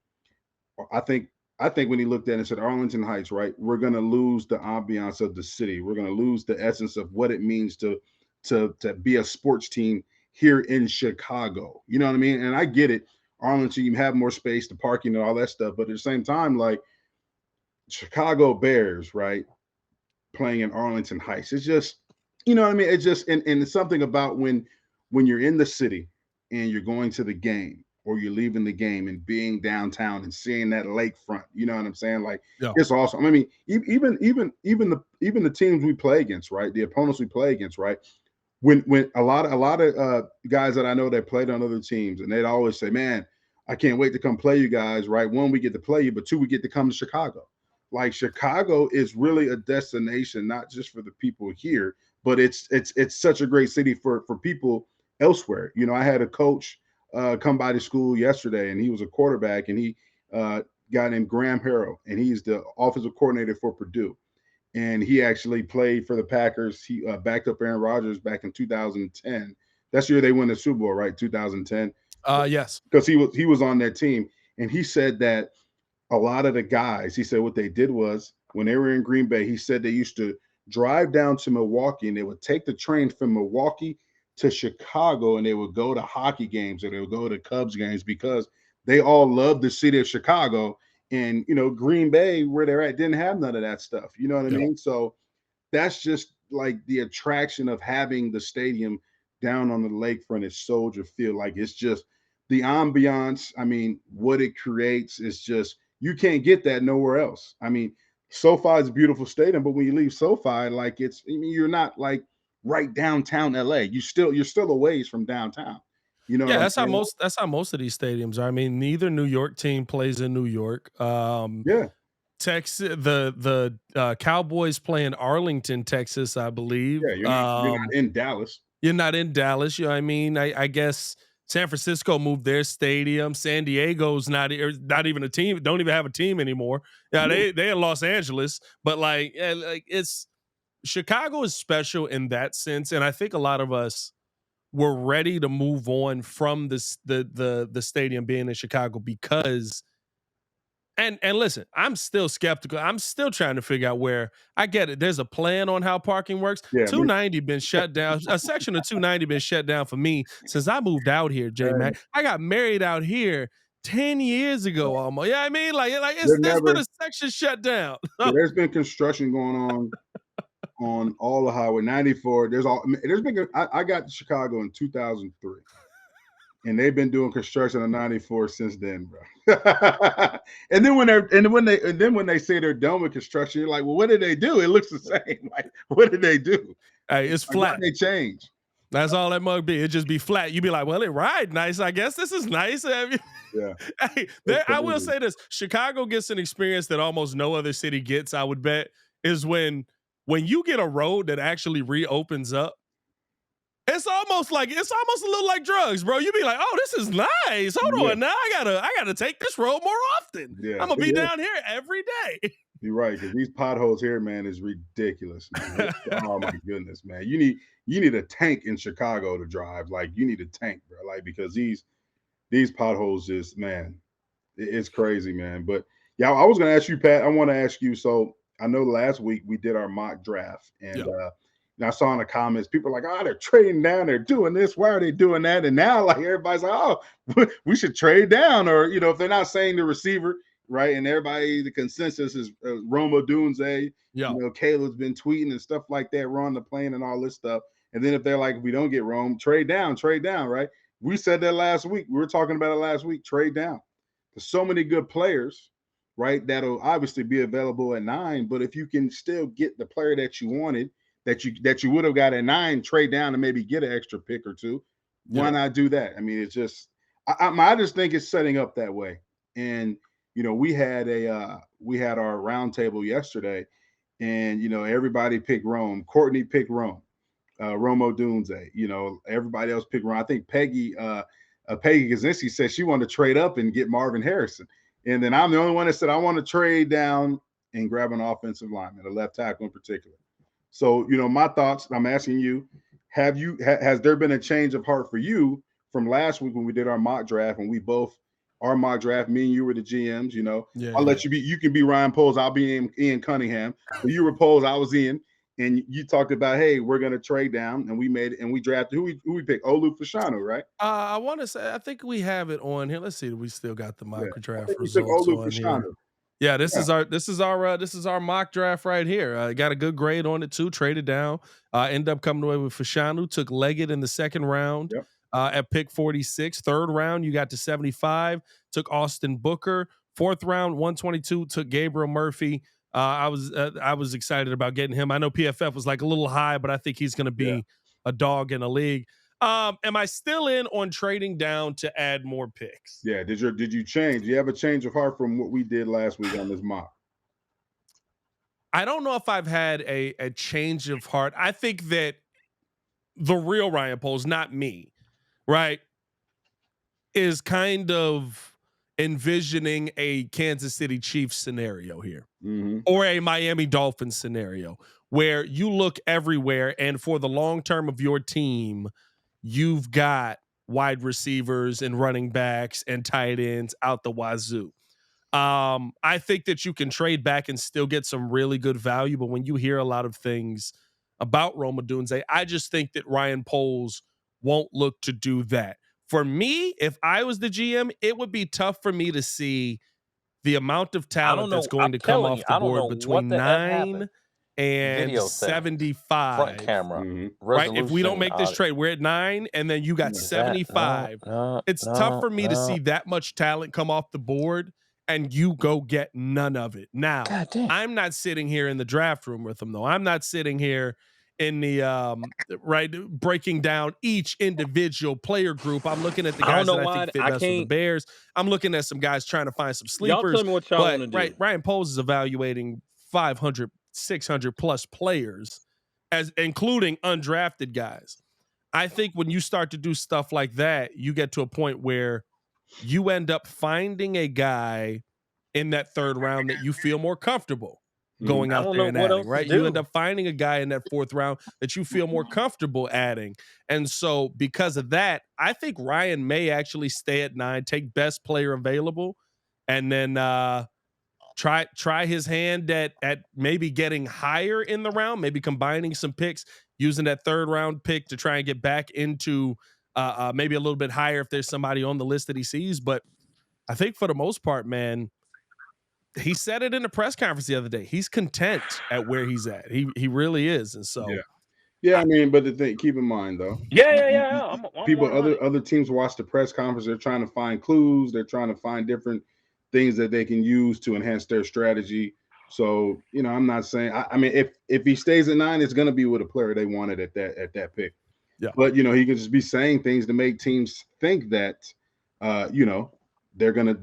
I think when he looked at it and said Arlington Heights, right, we're gonna lose the ambiance of the city. We're gonna lose the essence of what it means to be a sports team here in Chicago. You know what I mean? And I get it. Arlington, you have more space, the parking and all that stuff, but at the same time, like Chicago Bears, right, playing in Arlington Heights. It's just, you know what I mean? It's just and it's something about when you're in the city and you're going to the game or you're leaving the game and being downtown and seeing that lakefront. You know what I'm saying? Like Yeah. it's awesome. I mean, even the teams we play against, right? The opponents we play against, right? When a lot of guys that I know that played on other teams, and they'd always say, "Man, I can't wait to come play you guys." Right? One, we get to play you, but two, we get to come to Chicago. Like Chicago is really a destination, not just for the people here, but it's such a great city for people elsewhere. I had a coach come by the school yesterday, and he was a quarterback, and he guy named Graham Harrell, and he's the offensive coordinator for Purdue, and he actually played for the Packers. He backed up Aaron Rodgers back in 2010. That's the year they won the Super Bowl, right? 2010. Yes. Because he was on that team, and he said that a lot of the guys, he said what they did was when they were in Green Bay, he said they used to drive down to Milwaukee and they would take the train from Milwaukee to Chicago and they would go to hockey games or they would go to Cubs games because they all loved the city of Chicago. And, Green Bay, where they're at, didn't have none of that stuff. You know what I Yeah. mean? So that's just like the attraction of having the stadium down on the lakefront at Soldier Field. Like it's just the ambiance. I mean, what it creates is just you can't get that nowhere else. I mean, SoFi is a beautiful stadium, but when you leave SoFi, like you're not like right downtown LA. You're still a ways from downtown. You know what Yeah, I'm saying? that's how most of these stadiums are. I mean, neither New York team plays in New York. Yeah, Texas, the Cowboys play in Arlington, Texas, I believe. yeah. You're not in Dallas. You're not in Dallas. You know what I mean? I guess San Francisco moved their stadium. San Diego's not even a team. Don't even have a team anymore. Yeah, they in Los Angeles, but like, yeah, like it's Chicago is special in that sense, and I think a lot of us were ready to move on from the stadium being in Chicago because and listen, I'm still skeptical. I'm still trying to figure out where I get it. There's a plan on how parking works. Yeah, 290 been shut down. A section of 290 been shut down for me since I moved out here, J Mac. I got married out here 10 years ago almost. Yeah, I mean, like they're there's been never. a section shut down. Yeah, there's been construction going on all the highway 94. There's been. I got to Chicago in 2003. And they've been doing construction on 94 since then, bro. and then when they say they're done with construction, you're like, well, what did they do? It looks the same. Like, what did they do? Hey, it's Like, what flat. did they change? That's all that mug be. It just be flat. You be like, well, it ride nice. I guess this is nice. Yeah. Hey, I will say this: Chicago gets an experience that almost no other city gets. I would bet is when you get a road that actually reopens up. It's almost a little like drugs, bro. You be like, oh, this is nice. Hold on, now I gotta take this road more often. Yeah. I'm gonna be Yeah. down here every day. You're right, because these potholes here, man, is ridiculous, man. Oh my goodness, man. You need a tank in Chicago to drive. Like you need a tank, bro. Like because these potholes just, man, it's crazy, man. But yeah, I was gonna ask you, Pat. I want to ask you. So I know last week we did our mock draft, and Yeah. and I saw in the comments people are like, "Oh, they're trading down. They're doing this. Why are they doing that?" And now, like everybody's like, "Oh, we should trade down." Or if they're not saying the receiver, right? And everybody, the consensus is Roma Dunze. Yeah. Caleb's been tweeting and stuff like that. We're on the plane and all this stuff. And then if they're like, if we don't get Rome, trade down, right? We said that last week. We were talking about it last week. Trade down. There's so many good players, right? That'll obviously be available at 9. But if you can still get the player that you wanted, that you would have got at 9, trade down and maybe get an extra pick or two. Why not do that? I mean, it's just I just think it's setting up that way. And we had our roundtable yesterday, and everybody picked Rome. Courtney picked Rome. Romo Dunze. Everybody else picked Rome. I think Peggy Kaczynski said she wanted to trade up and get Marvin Harrison. And then I'm the only one that said I want to trade down and grab an offensive lineman, a left tackle in particular. So, my thoughts, I'm asking you, has there been a change of heart for you from last week when we did our mock draft and our mock draft, me and you were the GMs, I'll let you can be Ryan Poles, I'll be Ian Cunningham. So you were Poles, I was Ian. And you talked about, hey, we're going to trade down, and we drafted who we picked, Olu Fashanu, right? I want to say I think we have it on here. Let's see. We still got the mock I draft think we took results Olu on here. Fashanu. Yeah, this is our mock draft right here. Got a good grade on it too. Traded down. Ended up coming away with Fashanu. Took Leggett in the second round. Yep. At pick 46. Third round, you got to 75. Took Austin Booker. Fourth round, 122. Took Gabriel Murphy. I was excited about getting him. I know PFF was like a little high, but I think he's going to be a dog in a league. Am I still in on trading down to add more picks? Yeah. Did you change? You have a change of heart from what we did last week on this mock? I don't know if I've had a change of heart. I think that the real Ryan Poles, not me, right, is kind of envisioning a Kansas City Chiefs scenario here, or a Miami Dolphins scenario where you look everywhere and for the long term of your team, you've got wide receivers and running backs and tight ends out the wazoo. I think that you can trade back and still get some really good value, but when you hear a lot of things about Roma Dunze, I just think that Ryan Poles won't look to do that. For me, if I was the GM, it would be tough for me to see the amount of talent that's going to come off the board between 9 and 75. Front camera. Right? If we don't make this trade, we're at 9 and then you got 75. It's tough for me to see that much talent come off the board and you go get none of it. Now, I'm not sitting here in the draft room with them, though. I'm not sitting here in the breaking down each individual player group. I'm looking at the guys that I think fit best for the Bears. I'm looking at some guys trying to find some sleepers. Y'all tell me what y'all want to do. Right, Ryan Poles is evaluating 500, 600 plus players, as including undrafted guys. I think when you start to do stuff like that, you get to a point where you end up finding a guy in that third round that you feel more comfortable going out there and adding, right? You end up finding a guy in that fourth round that you feel more comfortable adding. And so because of that, I think Ryan may actually stay at 9, take best player available, and then try his hand at maybe getting higher in the round, maybe combining some picks, using that third round pick to try and get back into maybe a little bit higher if there's somebody on the list that he sees. But I think for the most part, man, he said it in the press conference the other day. He's content at where he's at. He really is. And so, I mean, but the thing, keep in mind though, I'm people, other teams watch the press conference. They're trying to find clues. They're trying to find different things that they can use to enhance their strategy. So, I'm not saying. I mean, if he stays at 9, it's going to be with a player they wanted at that pick. Yeah. But he can just be saying things to make teams think that, they're gonna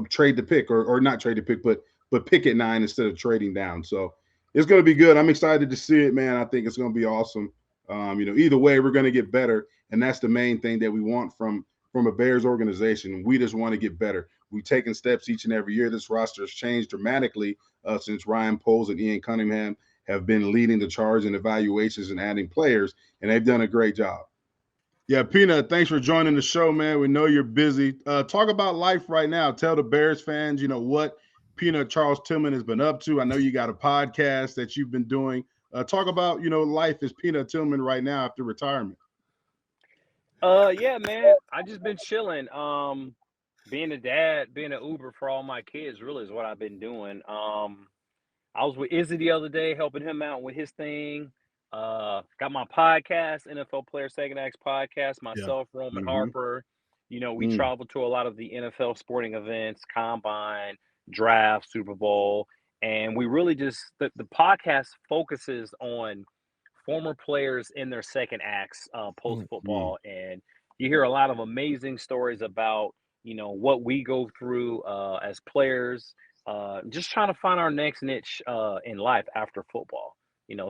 trade the pick or not trade the pick, but pick at 9 instead of trading down. So it's gonna be good. I'm excited to see it, man. I think it's gonna be awesome. Either way, we're gonna get better, and that's the main thing that we want from a Bears organization. We just want to get better. we've taken steps each and every year. This roster has changed dramatically since Ryan Poles and Ian Cunningham have been leading the charge in evaluations and adding players, and they've done a great job. Yeah, Peanut, thanks for joining the show, man. We know you're busy. Talk about life right now. Tell the Bears fans, what Peanut Charles Tillman has been up to. I know you got a podcast that you've been doing. Talk about, life as Peanut Tillman right now after retirement. Yeah, man. I just been chilling. Being a dad, being an Uber for all my kids really is what I've been doing. I was with Izzy the other day, helping him out with his thing. Got my podcast, NFL Player Second Acts podcast, myself, Roman Harper. We travel to a lot of the NFL sporting events, Combine, Draft, Super Bowl, and we really just the podcast focuses on former players in their second acts post football, and you hear a lot of amazing stories about what we go through as players, just trying to find our next niche in life after football.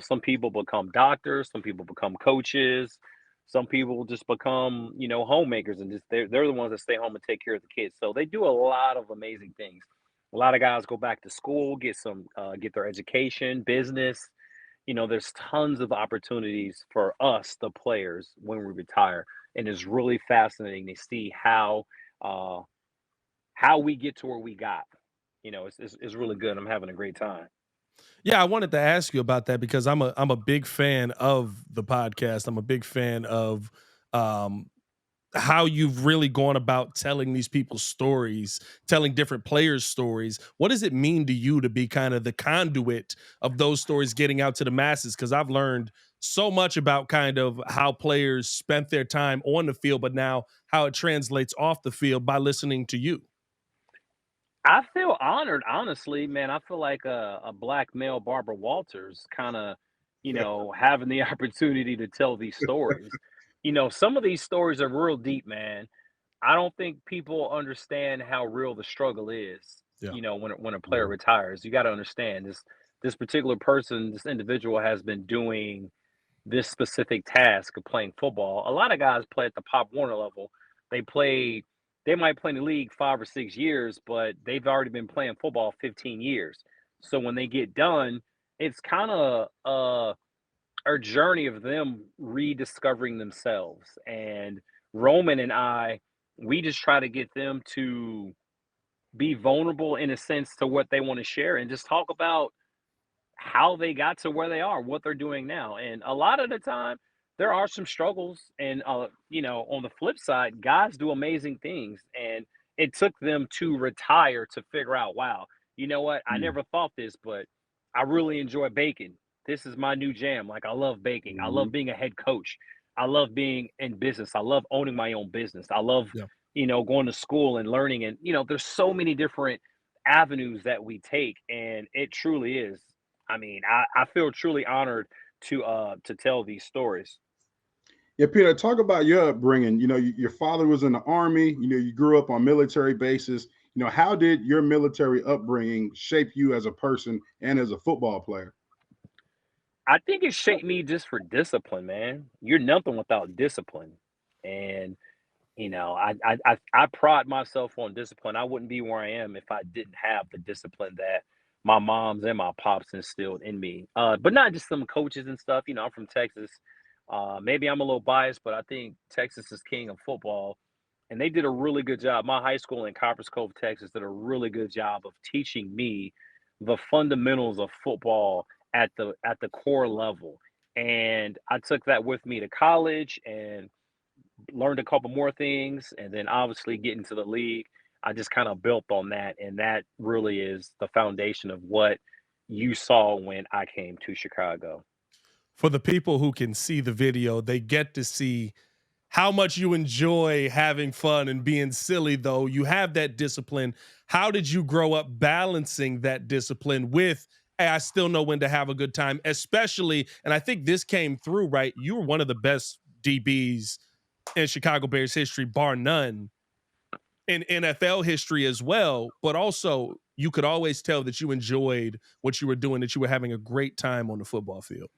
Some people become doctors, some people become coaches, some people just become homemakers, and just they're the ones that stay home and take care of the kids. So they do a lot of amazing things. A lot of guys go back to school, get their education, business. There's tons of opportunities for us, the players, when we retire, and it's really fascinating to see how we get to where we got. It's really good. I'm having a great time. Yeah, I wanted to ask you about that because I'm a big fan of the podcast. I'm a big fan of um, how you've really gone about telling these people's stories, telling different players' stories. What does it mean to you to be kind of the conduit of those stories getting out to the masses? Because I've learned so much about kind of how players spent their time on the field, but now how it translates off the field by listening to you. I feel honored, honestly, man. I feel like a black male Barbara Walters kind of, having the opportunity to tell these stories. Some of these stories are real deep, man. I don't think people understand how real the struggle is. Yeah. When a player retires, you got to understand this particular person, this individual has been doing this specific task of playing football. A lot of guys play at the Pop Warner level. They play, they might play in the league 5 or 6 years, but they've already been playing football 15 years. So when they get done, it's kind of a journey of them rediscovering themselves. And Roman and I, we just try to get them to be vulnerable in a sense to what they want to share and just talk about how they got to where they are, what they're doing now. And a lot of the time, there are some struggles. And, on the flip side, guys do amazing things. And it took them to retire to figure out, wow, you know what? I never thought this, but I really enjoy baking. This is my new jam. Like, I love baking. I love being a head coach. I love being in business. I love owning my own business. I love, Yeah. going to school and learning. And, there's so many different avenues that we take. And it truly is. I mean, I feel truly honored to tell these stories. Yeah, Peter, talk about your upbringing. Your father was in the Army. You grew up on military bases. How did your military upbringing shape you as a person and as a football player? I think it shaped me just for discipline, man. You're nothing without discipline, and I pride myself on discipline. I wouldn't be where I am if I didn't have the discipline that my moms and my pops instilled in me. But not just some coaches and stuff. I'm from Texas. Maybe I'm a little biased, but I think Texas is king of football, and they did a really good job. My high school in Copperas Cove, Texas, did a really good job of teaching me the fundamentals of football at the core level. And I took that with me to college and learned a couple more things, and then obviously getting to the league, I just kind of built on that, and that really is the foundation of what you saw when I came to Chicago. For the people who can see the video, they get to see how much you enjoy having fun and being silly, though. You have that discipline. How did you grow up balancing that discipline with, hey, I still know when to have a good time, especially, and I think this came through, right? You were one of the best DBs in Chicago Bears history, bar none, in NFL history as well. But also, you could always tell that you enjoyed what you were doing, that you were having a great time on the football field.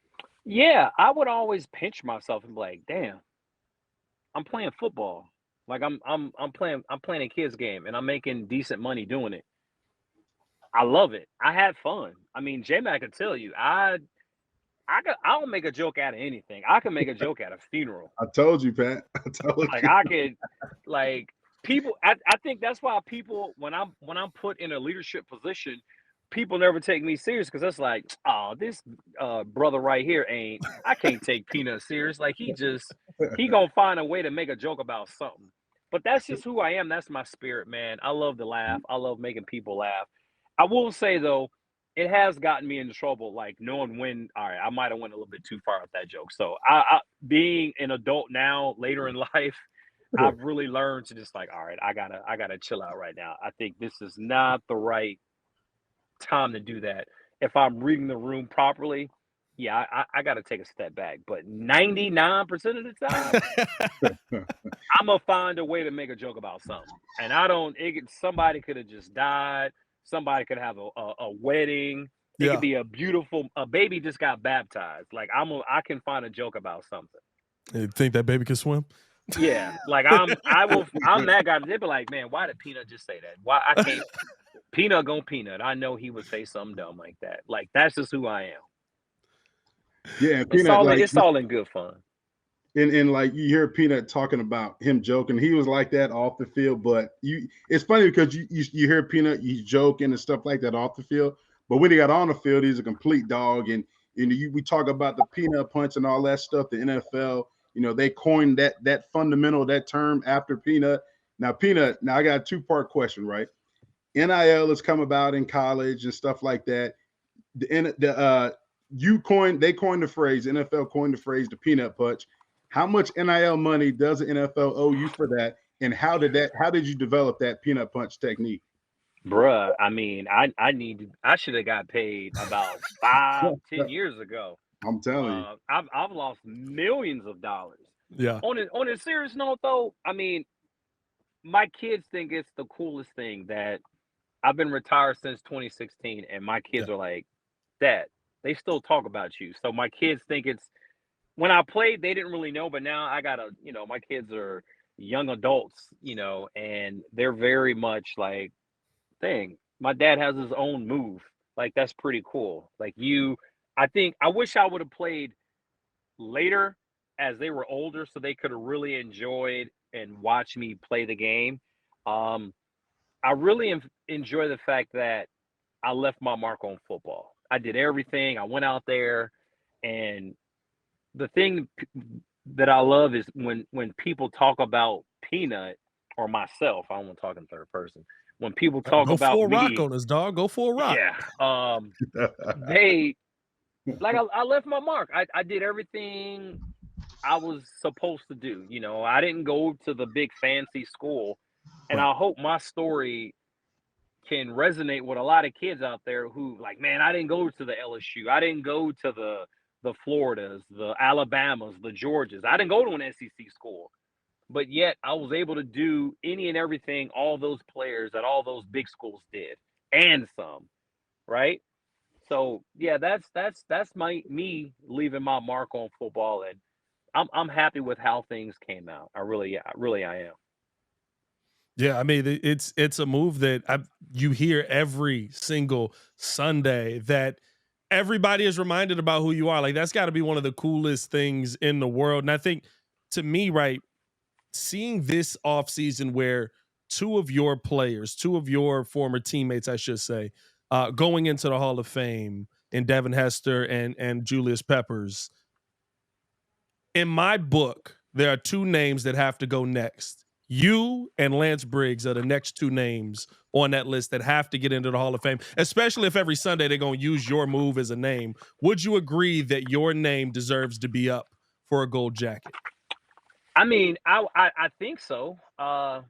Yeah, I would always pinch myself and be like, damn, I'm playing football. Like I'm playing a kids game and I'm making decent money doing it. I love it. I had fun. I mean, J-Mac can tell you, I'll make a joke out of anything. I can make a joke at a funeral. I told you, Pat. I told Like you. I could, like people. I think that's why people when I'm put in a leadership position, people never take me serious because it's like, oh, this brother right here ain't. I can't take Peanut serious. Like he gonna find a way to make a joke about something. But that's just who I am. That's my spirit, man. I love to laugh. I love making people laugh. I will say though, it has gotten me into trouble, like knowing when. All right, I might have went a little bit too far with that joke. So being an adult now, later in life, I've really learned to just like, all right, I gotta chill out right now. I think this is not the right time to do that. If I'm reading the room properly, yeah, I got to take a step back. But 99% of the time, I'm gonna find a way to make a joke about something. And I don't. Somebody could have just died. Somebody could have a wedding. It could be a baby just got baptized. Like I can find a joke about something. You think that baby can swim? Yeah, like I'm that guy. They'd be like, man, why did Peanut just say that? Why I can't. Peanut gon' Peanut. I know he would say something dumb like that. Like that's just who I am. Yeah, and Peanut, It's all in good fun. And like you hear Peanut talking about him joking, he was like that off the field. But it's funny because you hear Peanut, he's joking and stuff like that off the field. But when he got on the field, he's a complete dog. And we talk about the peanut punch and all that stuff. The NFL, they coined that fundamental, that term after Peanut. Now Peanut, I got a two-part question, right? NIL has come about in college and stuff like that. They coined the phrase, NFL coined the phrase, the peanut punch. How much NIL money does the NFL owe you for that? And how did you develop that peanut punch technique? Bruh, I mean, I should have got paid about 5-10 years ago. I'm telling you. I've lost millions of dollars. Yeah. On a serious note though, I mean, my kids think it's the coolest thing that I've been retired since 2016 and my kids are like, Dad, they still talk about you. So my kids think it's when I played, they didn't really know, but now I gotta, my kids are young adults, and they're very much like, dang, my dad has his own move. Like that's pretty cool. Like I wish I would have played later as they were older so they could have really enjoyed and watched me play the game. I really enjoy the fact that I left my mark on football. I did everything. I went out there, and the thing that I love is when people talk about Peanut or myself. I don't want to talk in third person. When people talk about full me, rock on us, dog. Go full rock. Yeah. They like I left my mark. I did everything I was supposed to do. I didn't go to the big fancy school, and I hope my story can resonate with a lot of kids out there who like, man, I didn't go to the LSU. I didn't go to the Floridas, the Alabamas, the Georgias. I didn't go to an SEC school. But yet I was able to do any and everything all those players at all those big schools did and some, right? So yeah, that's me leaving my mark on football, and I'm happy with how things came out. I am. Yeah, I mean it's a move that you hear every single Sunday that everybody is reminded about who you are. Like that's got to be one of the coolest things in the world. And I think to me, right, seeing this offseason where two of your former teammates, I should say, going into the Hall of Fame in Devin Hester and Julius Peppers. In my book, there are two names that have to go next. You and Lance Briggs are the next two names on that list that have to get into the Hall of Fame, especially if every Sunday they're going to use your move as a name. Would you agree that your name deserves to be up for a gold jacket? I mean, I think so. I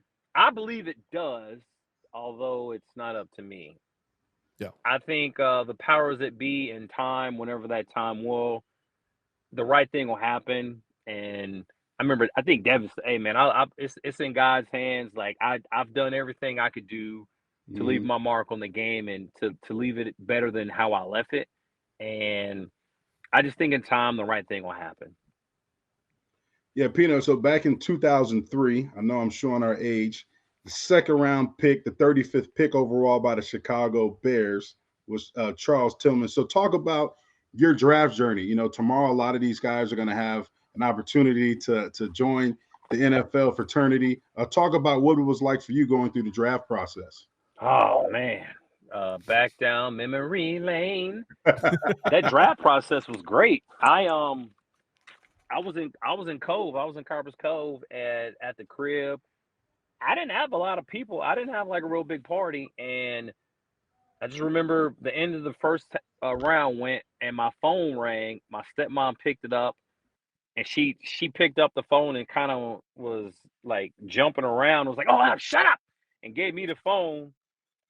believe it does, although it's not up to me. Yeah. I think the powers that be in time, whenever that time will, the right thing will happen. And I think Devin said, hey man, it's in God's hands. Like I've done everything I could do to leave my mark on the game and to leave it better than how I left it. And I just think in time the right thing will happen. Yeah, Pino. So back in 2003, I know I'm showing our age. The second round pick, the 35th pick overall by the Chicago Bears was Charles Tillman. So talk about your draft journey. You know, tomorrow a lot of these guys are going to have an opportunity to join the NFL fraternity. Talk about what it was like for you going through the draft process. Oh man, back down memory lane. That draft process was great. I was in Cove. I was in Carver's Cove at the crib. I didn't have a lot of people. I didn't have like a real big party, and I just remember the end of the first round went, and my phone rang. My stepmom picked it up, and she picked up the phone and kind of was like jumping around. Was like, "Oh, shut up!" and gave me the phone.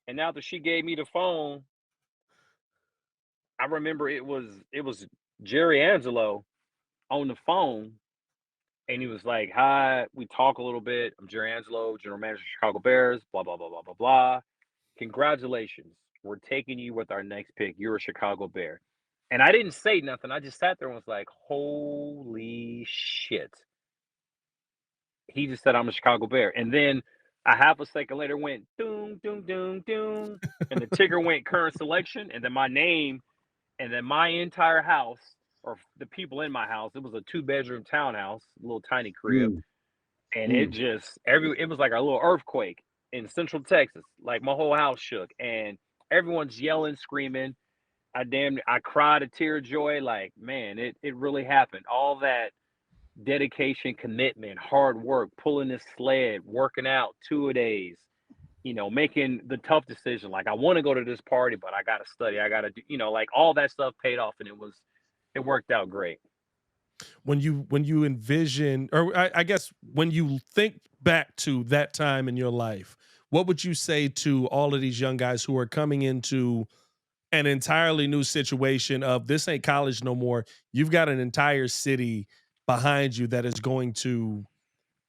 And after she gave me the phone, I remember it was Jerry Angelo on the phone, and he was like, "Hi, we talk a little bit. I'm Jerry Angelo, general manager of Chicago Bears. Blah blah blah blah blah blah. Congratulations, we're taking you with our next pick. You're a Chicago Bear." And I didn't say nothing. I just sat there and was like, "Holy shit!" He just said I'm a Chicago Bear, and then a half a second later went doom doom doom doom, and the ticker went current selection, and then my name, and then my entire house, or the people in my house, it was a 2-bedroom townhouse, a little tiny crib, Mm, and mm, it was like a little earthquake in Central Texas. Like my whole house shook, and everyone's yelling, screaming. I cried a tear of joy. Like, man, it really happened. All that dedication, commitment, hard work, pulling this sled, working out 2 days, making the tough decision. Like, I want to go to this party, but I got to study. I got to do, like all that stuff paid off, and it worked out great. When you envision, or I guess when you think back to that time in your life, what would you say to all of these young guys who are coming into an entirely new situation of this ain't college no more? You've got an entire city behind you that is going to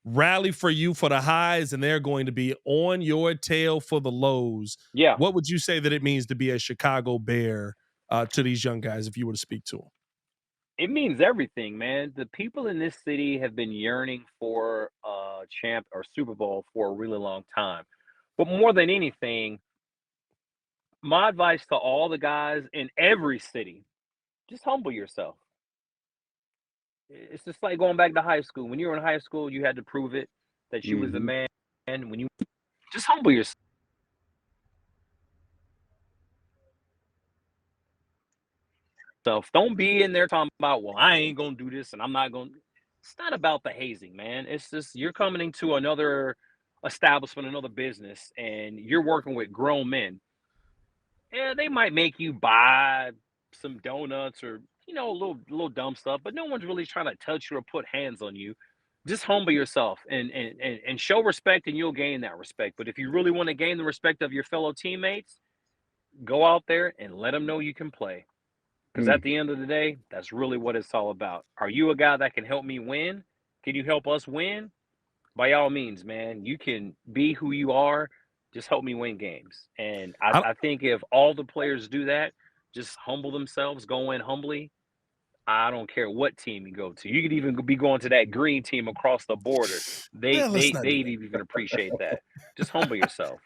rally for you for the highs, and they're going to be on your tail for the lows. Yeah. What would you say that it means to be a Chicago Bear to these young guys if you were to speak to them? It means everything, man. The people in this city have been yearning for a champ or Super Bowl for a really long time. But more than anything, my advice to all the guys in every city, just humble yourself. It's just like going back to high school. When you were in high school, you had to prove it that you was the hmm man. When you just humble yourself. Don't be in there talking about, well, I ain't gonna do this and I'm not gonna. It's not about the hazing, man. It's just you're coming into another establishment, another business, and you're working with grown men. Yeah, they might make you buy some donuts or a little dumb stuff, but no one's really trying to touch you or put hands on you. Just humble yourself and show respect, and you'll gain that respect. But if you really want to gain the respect of your fellow teammates, go out there and let them know you can play. Because at mm, the end of the day, that's really what it's all about. Are you a guy that can help me win? Can you help us win? By all means, man, you can be who you are. Just help me win games. And I, I, I think if all the players do that, just humble themselves, go in humbly. I don't care what team you go to. You could even be going to that green team across the border. They let's they not do they'd that. even appreciate that. Just humble yourself.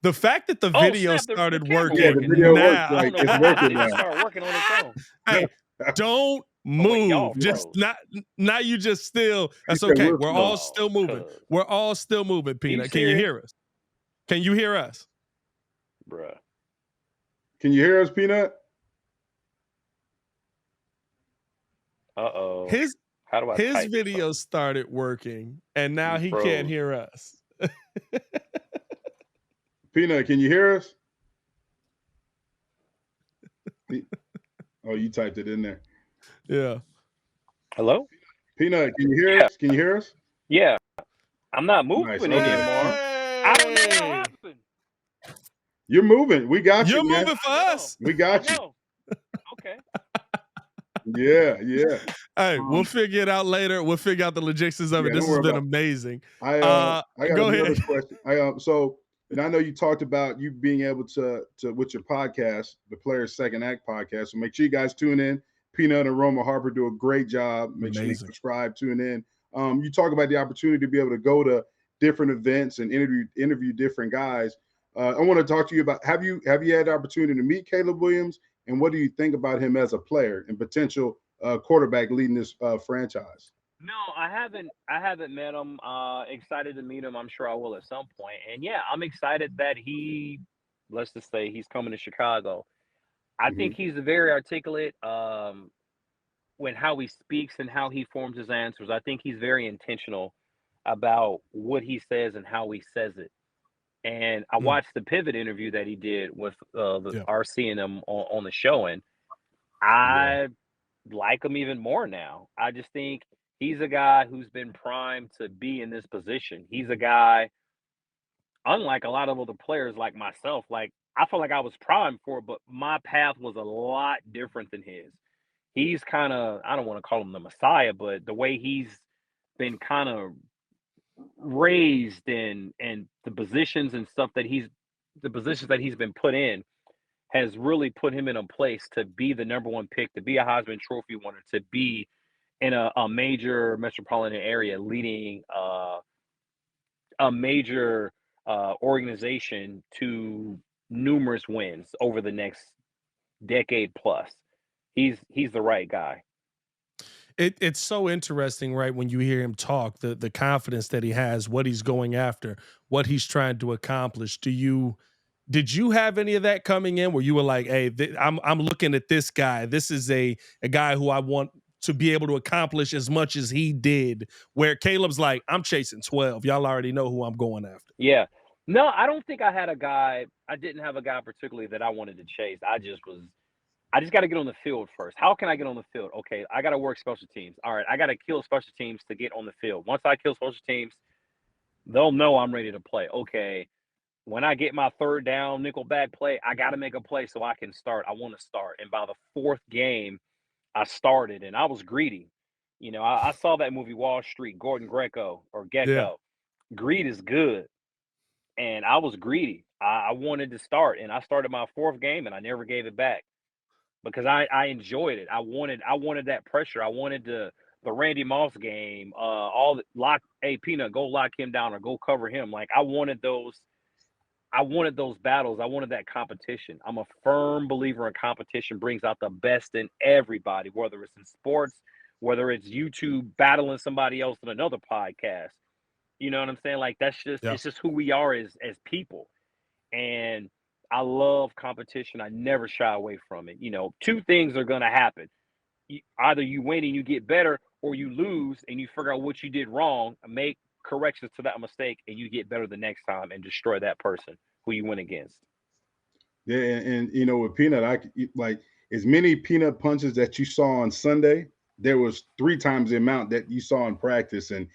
The fact that the Oh video snap! The started camera Yeah, the working working now. video works. I now. don't Like know it's what happened. working It just now. started working on its own. Hey, don't Oh wait, y'all move. Just froze. not now. You just still. He That's said okay. we're We're all froze. still Oh, moving. cuz. We're all still moving. Are you Peanut, can you serious? hear us? Can you hear us? Bruh. Can you hear us, Peanut? Uh-oh. His How do I his type or video something? started working, and now You he can't froze. hear us. Peanut, can you hear us? Pe- Oh, you typed it in there. Yeah. Hello? Peanut, can you hear Yeah. us? Can you hear us? Yeah. I'm not Nice. moving Okay. anymore. I don't know what Hey, happened. You're moving. We got you're you, man. moving for I know. us. We I got you. know. Okay. Yeah, yeah. Hey, we'll Um, figure it out later. We'll figure out the logistics of yeah, it. This don't has worry been about amazing. I got Go another ahead. question. I know you talked about you being able to with your podcast, the Players Second Act podcast. So make sure you guys tune in. Peanut and Roma Harper do a great job. Make sure you Amazing. subscribe, tune in. You talk about the opportunity to be able to go to different events and interview different guys. I want to talk to you about have you had the opportunity to meet Caleb Williams, and what do you think about him as a player and potential quarterback leading this franchise? No, I haven't. I haven't met him. Excited to meet him. I'm sure I will at some point. And yeah, I'm excited that let's just say he's coming to Chicago. I think Hmm. he's very articulate. When how he speaks and how he forms his answers. I think he's very intentional about what he says and how he says it. And I Mm, watched the pivot interview that he did with the yeah. RC and them on the show, and Yeah. I like him even more now. I just think he's a guy who's been primed to be in this position. He's a guy, unlike a lot of other players like myself, like I feel like I was primed for it, but my path was a lot different than his. He's kind of, I don't want to call him the Messiah, but the way he's been kind of raised and the positions that he's been put in has really put him in a place to be the number one pick, to be a Heisman Trophy winner, to be in a major metropolitan area leading a major organization to numerous wins over the next decade plus. He's the right guy. It's so interesting, right? When you hear him talk, the confidence that he has, what he's going after, what he's trying to accomplish. Did you have any of that coming in where you were like, "Hey, I'm looking at this guy. This is a guy who I want to be able to accomplish as much as he did." Where Caleb's like, "I'm chasing 12. Y'all already know who I'm going after." Yeah. No, I don't think I had a guy. I didn't have a guy particularly that I wanted to chase. I just got to get on the field first. How can I get on the field? Okay, I got to work special teams. All right, I got to kill special teams to get on the field. Once I kill special teams, they'll know I'm ready to play. Okay, when I get my third down nickel back play, I got to make a play so I can start. I want to start. And by the fourth game, I started and I was greedy. I saw that movie Wall Street, Gordon Greco or Yeah. Gecko. Greed is good. And I was greedy. I wanted to start and I started my fourth game and I never gave it back because I enjoyed it. I wanted that pressure. I wanted the Randy Moss game, all the lock hey Peanut, go lock him down or go cover him. Like I wanted those battles. I wanted that competition. I'm a firm believer in competition brings out the best in everybody, whether it's in sports, whether it's YouTube battling somebody else in another podcast. You know what I'm saying? Like that's just Yeah. it's just who we are as people. And I love competition. I never shy away from it. Two things are gonna happen. Either you win and you get better, or you lose and you figure out what you did wrong, make corrections to that mistake, and you get better the next time and destroy that person who you went against. Yeah, and with Peanut, like as many Peanut punches that you saw on Sunday, there was three times the amount that you saw in practice. And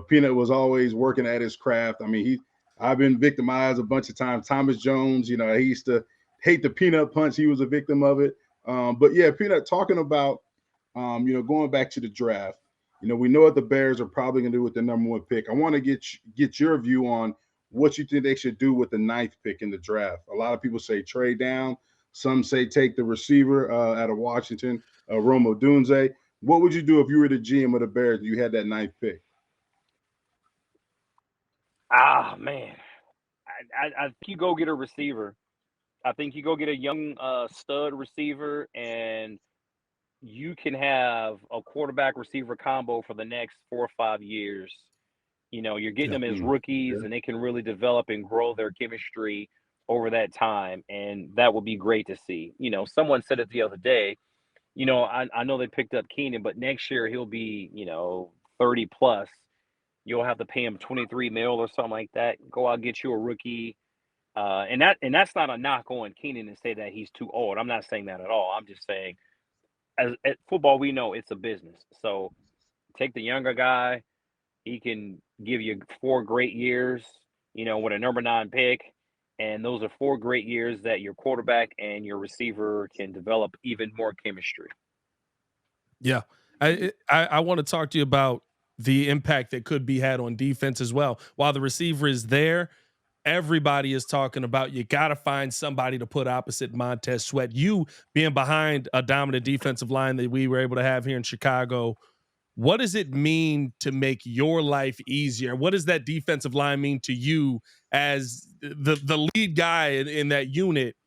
Peanut was always working at his craft. I mean, I've been victimized a bunch of times. Thomas Jones, he used to hate the Peanut punch. He was a victim of it. But yeah, Peanut talking about, going back to the draft. We know what the Bears are probably going to do with the number one pick. I want to get your view on what you think they should do with the ninth pick in the draft. A lot of people say trade down. Some say take the receiver out of Washington, Romo Dunze. What would you do if you were the GM of the Bears and you had that ninth pick? Ah man, I think you go get a receiver. I think you go get a young stud receiver, and you can have a quarterback receiver combo for the next 4 or 5 years. You're getting Yeah. them as Mm, rookies, yeah. and they can really develop and grow their chemistry over that time, and that would be great to see. Someone said it the other day. I know they picked up Keenan, but next year he'll be 30 plus. You'll have to pay him 23 mil or something like that. Go out and get you a rookie. And that's not a knock on Keenan and say that he's too old. I'm not saying that at all. I'm just saying as at football we know it's a business. So take the younger guy. He can give you 4 great years, with a number 9 pick. And those are 4 great years that your quarterback and your receiver can develop even more chemistry. Yeah. I want to talk to you about the impact that could be had on defense as well. While the receiver is there, everybody is talking about you got to find somebody to put opposite Montez Sweat. You being behind a dominant defensive line that we were able to have here in Chicago, what does it mean to make your life easier? What does that defensive line mean to you as the lead guy in that unit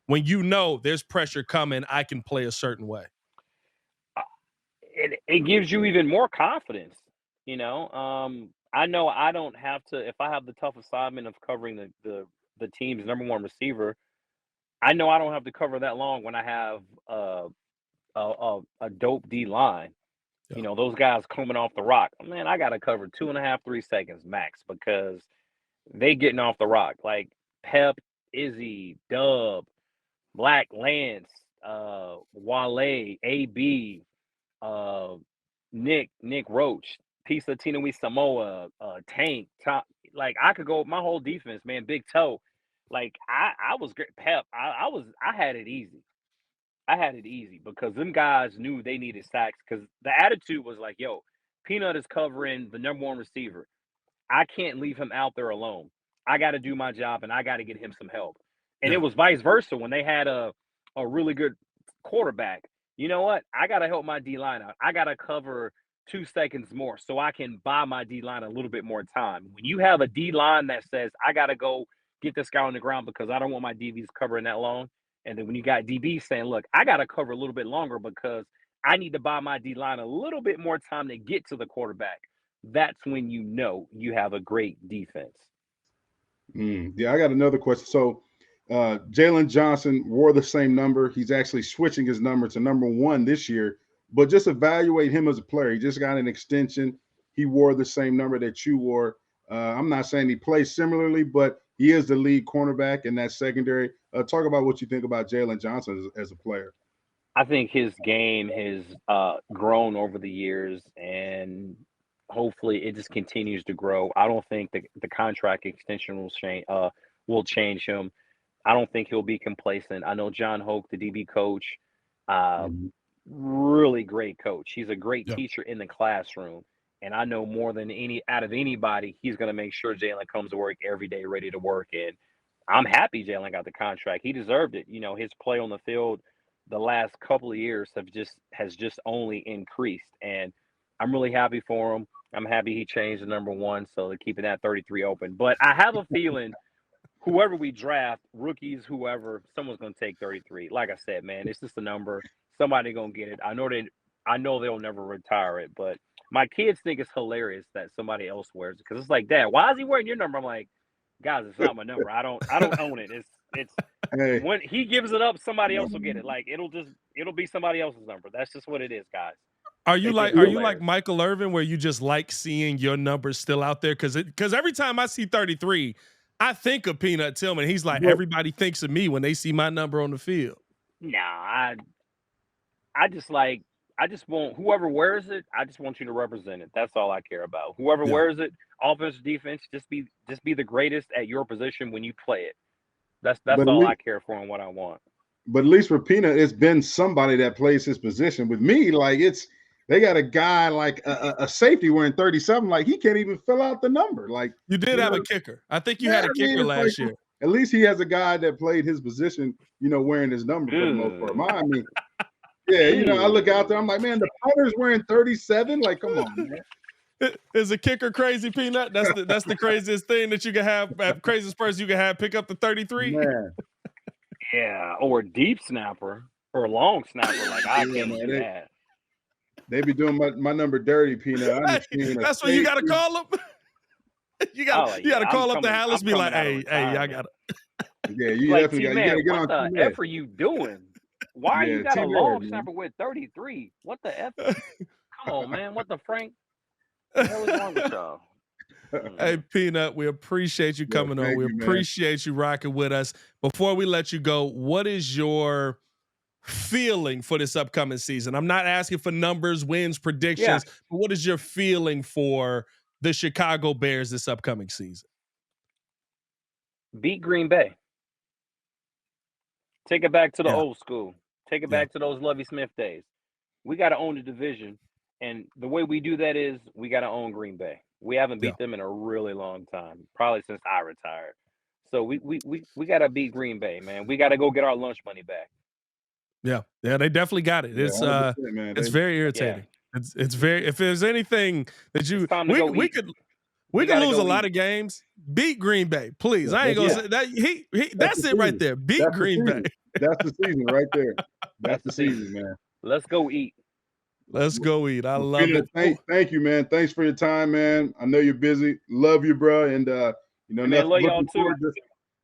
when you know there's pressure coming, I can play a certain way? It gives you even more confidence, I know I don't have to, if I have the tough assignment of covering the team's number one receiver, I know I don't have to cover that long when I have a dope D line. Yeah. Those guys coming off the rock. Man, I got to cover 2.5, 3 seconds max because they getting off the rock. Like Pep, Izzy, Dub, Black, Lance, Wale, AB, Nick Roach, Pisa Tinui Samoa, Tank, Top. Like I could go my whole defense, man. Big Toe. Like I was great. Pep. I had it easy. I had it easy because them guys knew they needed sacks because the attitude was like, yo, Peanut is covering the number one receiver. I can't leave him out there alone. I got to do my job and I got to get him some help. And Yeah. it was vice versa when they had a really good quarterback. You know what? I got to help my D line out. I got to cover 2 seconds more so I can buy my D line a little bit more time. When you have a D line that says, I got to go get this guy on the ground because I don't want my DBs covering that long. And then when you got DBs saying, look, I got to cover a little bit longer because I need to buy my D line a little bit more time to get to the quarterback. That's when you know you have a great defense. Yeah, I got another question. So Jalen Johnson wore the same number. He's actually switching his number to number 1 this year, but just evaluate him as a player. He just got an extension. He wore the same number that you wore. I'm not saying he plays similarly, but he is the lead cornerback in that secondary. Talk about what you think about Jalen Johnson as a player. I think his game has grown over the years, and hopefully it just continues to grow. I don't think the contract extension will change him. I don't think he'll be complacent. I know John Hoke, the DB coach, really great coach. He's a great teacher in the classroom. And I know more than out of anybody, he's going to make sure Jalen comes to work every day, ready to work. And I'm happy Jalen got the contract. He deserved it. His play on the field the last couple of years has just only increased. And I'm really happy for him. I'm happy he changed the number 1, so they're keeping that 33 open. But I have a feeling whoever we draft, rookies, whoever, someone's going to take 33. Like I said, man, it's just a number. Somebody going to get it. I know they'll never retire it, but my kids think it's hilarious that somebody else wears it because it's like, Dad, why is he wearing your number? I'm like, guys, it's not my number. I don't own it. It's hey. When he gives it up, somebody else will get it. Like it'll be somebody else's number. That's just what it is, guys. Are you like Michael Irvin, where you just like seeing your numbers still out there? Because every time I see 33, I think of Peanut Tillman. He's like, everybody thinks of me when they see my number on the field. Nah, I just want whoever wears it. I just want you to represent it. That's all I care about. Whoever wears it, offense, defense, just be the greatest at your position when you play it. That's all I care for and what I want. But at least for Peanut, it's been somebody that plays his position. With me, like they got a guy like a safety wearing 37. Like he can't even fill out the number. Like you did have a kicker. I think you had a kicker last year. At least he has a guy that played his position, wearing his number for the most part. I mean, yeah, I look out there, I'm like, man, the punter's wearing 37. Like, come on, man. Is a kicker crazy, Peanut? That's the craziest thing that you can have, craziest person you can have pick up the 33. Man. Yeah, or deep snapper or long snapper. Like I can't do that. They be doing my number dirty, Peanut. That's what you gotta call them. You gotta call up the Hallis, be like, hey, y'all gotta. Yeah, you like, definitely gotta get on. What the F are you doing? Why you got a long snapper with 33? What the F? Come on, man. What the Frank? What the hell is wrong with y'all? Hey, Peanut, we appreciate you coming on. We appreciate you rocking with us. Before we let you go, what is your feeling for this upcoming season? I'm not asking for numbers, wins, predictions, but what is your feeling for the Chicago Bears this upcoming season? Beat Green Bay. Take it back to the old school. Take it back to those Lovie Smith days. We got to own the division. And the way we do that is we got to own Green Bay. We haven't beat them in a really long time, probably since I retired. So we got to beat Green Bay, man. We got to go get our lunch money back. Yeah, they definitely got it. It's it's very irritating. It's very. If there's anything that It's time to go eat. we We could gotta lose a go lot eat. of games. Beat Green Bay, please. Yeah, I ain't gonna say that. that's That's the it right season. there. Beat That's the Green Bay. season. That's the season right there. That's That's the the season, season. man. Let's go eat. Let's go eat. I Well, love Peanut, it. Oh, thank you, man. Thanks for your time, man. I know you're busy. Love you, bro. And Hey man, love y'all too.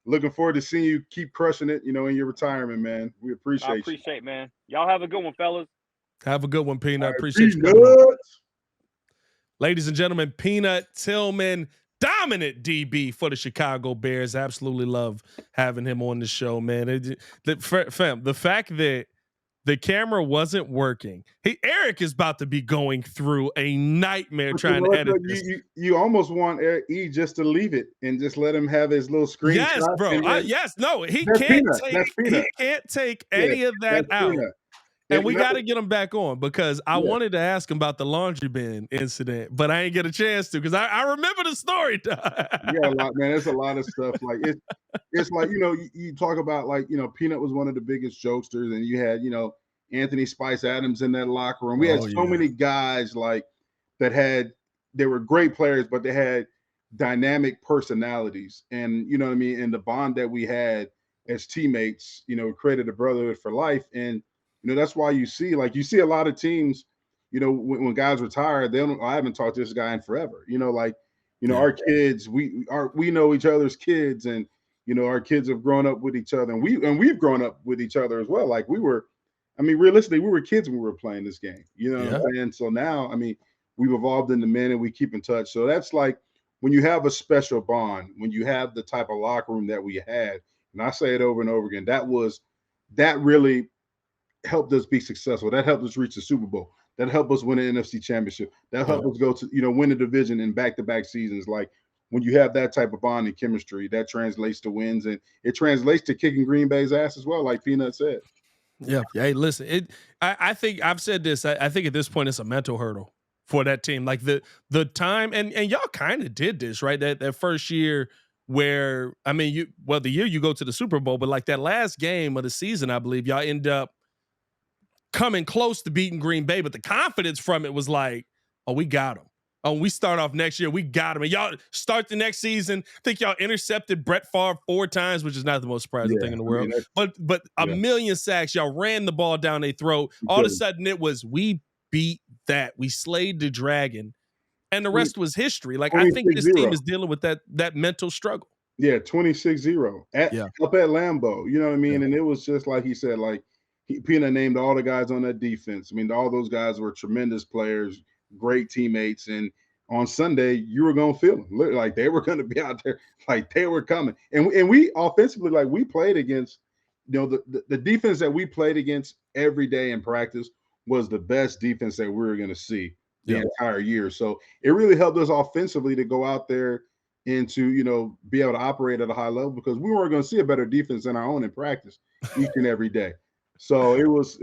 looking forward to seeing you keep crushing it, in your retirement, man. We I appreciate you. appreciate, man. Y'all have a good one, fellas. have a good one, All Peanut. right, Appreciate you coming on. Peanuts. Ladies and gentlemen, Peanut Tillman, dominant DB for the Chicago Bears. Absolutely love having him on the show, man. The fact that the camera wasn't working. Eric is about to be going through a nightmare But trying to edit this. you almost want E just to leave it and just let him have his little screenshot. Yes, bro. No, he That's can't Peanut. take That's Peanut. he can't take any of that That's out. Peanut. And we got to get him back on because I wanted to ask him about the laundry bin incident, but I ain't get a chance to because I remember the story. Yeah, a lot, man. There's a lot of stuff. Like it's like you talk about like Peanut was one of the biggest jokesters, and you had Anthony Spice Adams in that locker room. We had so many guys like they were great players, but they had dynamic personalities, and you know what I mean. And the bond that we had as teammates, created a brotherhood for life, and that's why you see a lot of teams, when guys retire, I haven't talked to this guy in forever. Our kids, we know each other's kids, and our kids have grown up with each other, and we've grown up with each other as well. Like realistically, we were kids when we were playing this game. You know what I'm saying? So now, we've evolved into men, and we keep in touch. So that's like when you have a special bond, when you have the type of locker room that we had, and I say it over and over again, that really helped us be successful. That helped us reach the Super Bowl. That helped us win an NFC championship. That helped us go to, win a division in back-to-back seasons. Like when you have that type of bond and chemistry, that translates to wins, and it translates to kicking Green Bay's ass as well, like Peanut said. Yeah. Hey, listen, I think I've said this. I think at this point it's a mental hurdle for that team. Like the time, and y'all kind of did this, right? That first year where, the year you go to the Super Bowl, but like that last game of the season, I believe y'all end up coming close to beating Green Bay, but the confidence from it was like, oh, we got them. Oh, we start off next year, we got them. And y'all start the next season. I think y'all intercepted Brett Favre 4 times, which is not the most surprising thing in the world. But a million sacks, y'all ran the ball down their throat. All of a sudden it was, we beat that. We slayed the dragon. And the rest was history. Like, I think this team is dealing with that mental struggle. Yeah, 26-0 up at Lambeau. You know what I mean? Yeah. And it was just like he said, like, Peanut named all the guys on that defense. All those guys were tremendous players, great teammates. And on Sunday, you were going to feel them. Like they were going to be out there, like they were coming. And we offensively, like we played against, the defense that we played against every day in practice was the best defense that we were going to see the entire year. So it really helped us offensively to go out there and to, be able to operate at a high level because we weren't going to see a better defense than our own in practice each and every day. So it was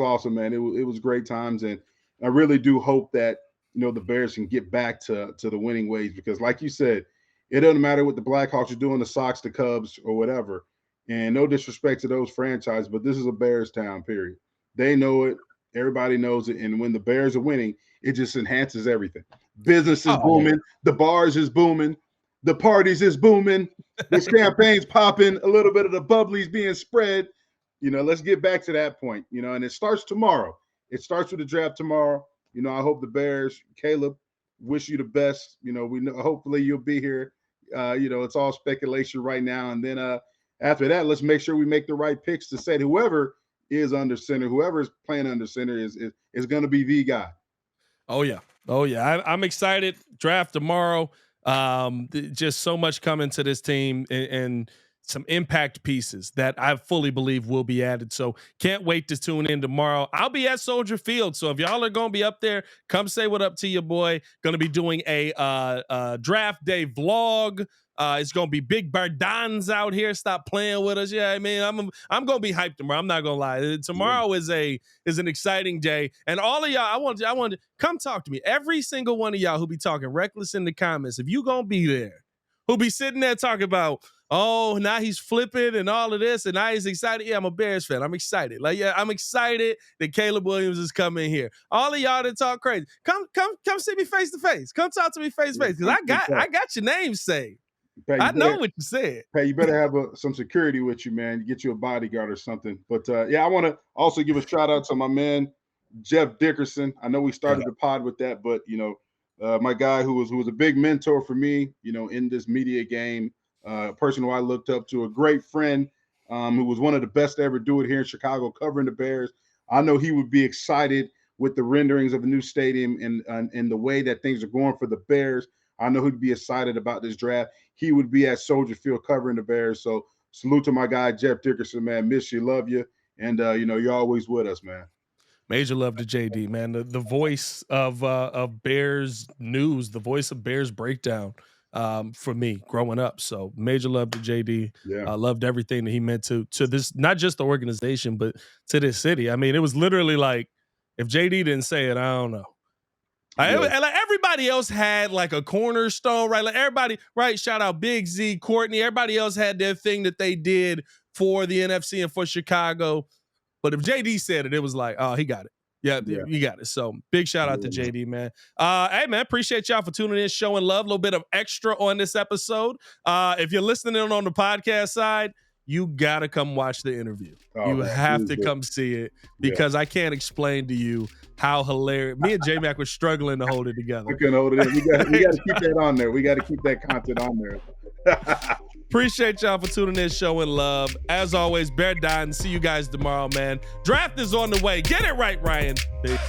awesome, man. It was great times, and I really do hope that the Bears can get back to the winning ways because, like you said, it doesn't matter what the Blackhawks are doing, the Sox, the Cubs, or whatever. And no disrespect to those franchises, but this is a Bears town. Period. They know it. Everybody knows it. And when the Bears are winning, it just enhances everything. Business is booming. The bars is booming. The parties is booming. The champagne's popping. A little bit of the bubblies being spread. Let's get back to that point, and it starts tomorrow. It starts with the draft tomorrow. I hope the Bears, Caleb, wish you the best. We know, hopefully you'll be here. It's all speculation right now. And then after that, let's make sure we make the right picks to say whoever is under center, whoever is playing under center is going to be the guy. Oh, yeah. I'm excited. Draft tomorrow. Just so much coming to this team and some impact pieces that I fully believe will be added. So can't wait to tune in tomorrow. I'll be at Soldier Field. So if y'all are going to be up there, come say what up to your boy. Going to be doing a draft day vlog. It's going to be Big Bardans out here. Stop playing with us. Yeah, I'm going to be hyped tomorrow. I'm not going to lie. Tomorrow is an exciting day. And all of y'all, I want to come talk to me. Every single one of y'all who be talking reckless in the comments, if you going to be there, who'll be sitting there talking about, oh, now he's flipping and all of this, and now he's excited. Yeah, I'm a Bears fan. I'm excited. Like, yeah, I'm excited that Caleb Williams is coming here. All of y'all that talk crazy, come see me face to face. Come talk to me face to face, because I got your name saved. Pat, I know what you said. Pat, you better have some security with you, man. Get you a bodyguard or something. But yeah, I want to also give a shout out to my man Jeff Dickerson. I know we started the pod with that, but you know, my guy who was a big mentor for me, you know, in this media game, a person who I looked up to, a great friend, who was one of the best to ever do it here in Chicago, covering the Bears. I know he would be excited with the renderings of the new stadium and the way that things are going for the Bears. I know he'd be excited about this draft. He would be at Soldier Field covering the Bears. So salute to my guy, Jeff Dickerson, man. Miss you, love you. And, you know, you're always with us, man. Major love to JD, man. The voice of Bears news, the voice of Bears breakdown for me growing up. So major love to JD. Yeah. I loved everything that he meant to this, not just the organization, but to this city. I mean, it was literally like, if JD didn't say it, I don't know. And like everybody else had like a cornerstone, right? Like everybody, right? Shout out Big Z, Courtney. Everybody else had their thing that they did for the NFC and for Chicago. But if JD said it, it was like, oh, he got it. Yeah, you got it. So big shout out to JD, man. Hey, man, appreciate y'all for tuning in, showing love. A little bit of extra on this episode. If you're listening in on the podcast side, you got to come watch the interview. You have to come see it, because I can't explain to you how hilarious. Me and J-Mac were struggling to hold it together. We couldn't hold it in. We got to keep that on there. We got to keep that content on there. Appreciate y'all for tuning in, showing love. As always, Bear Down. See you guys tomorrow, man. Draft is on the way. Get it right, Ryan. Peace.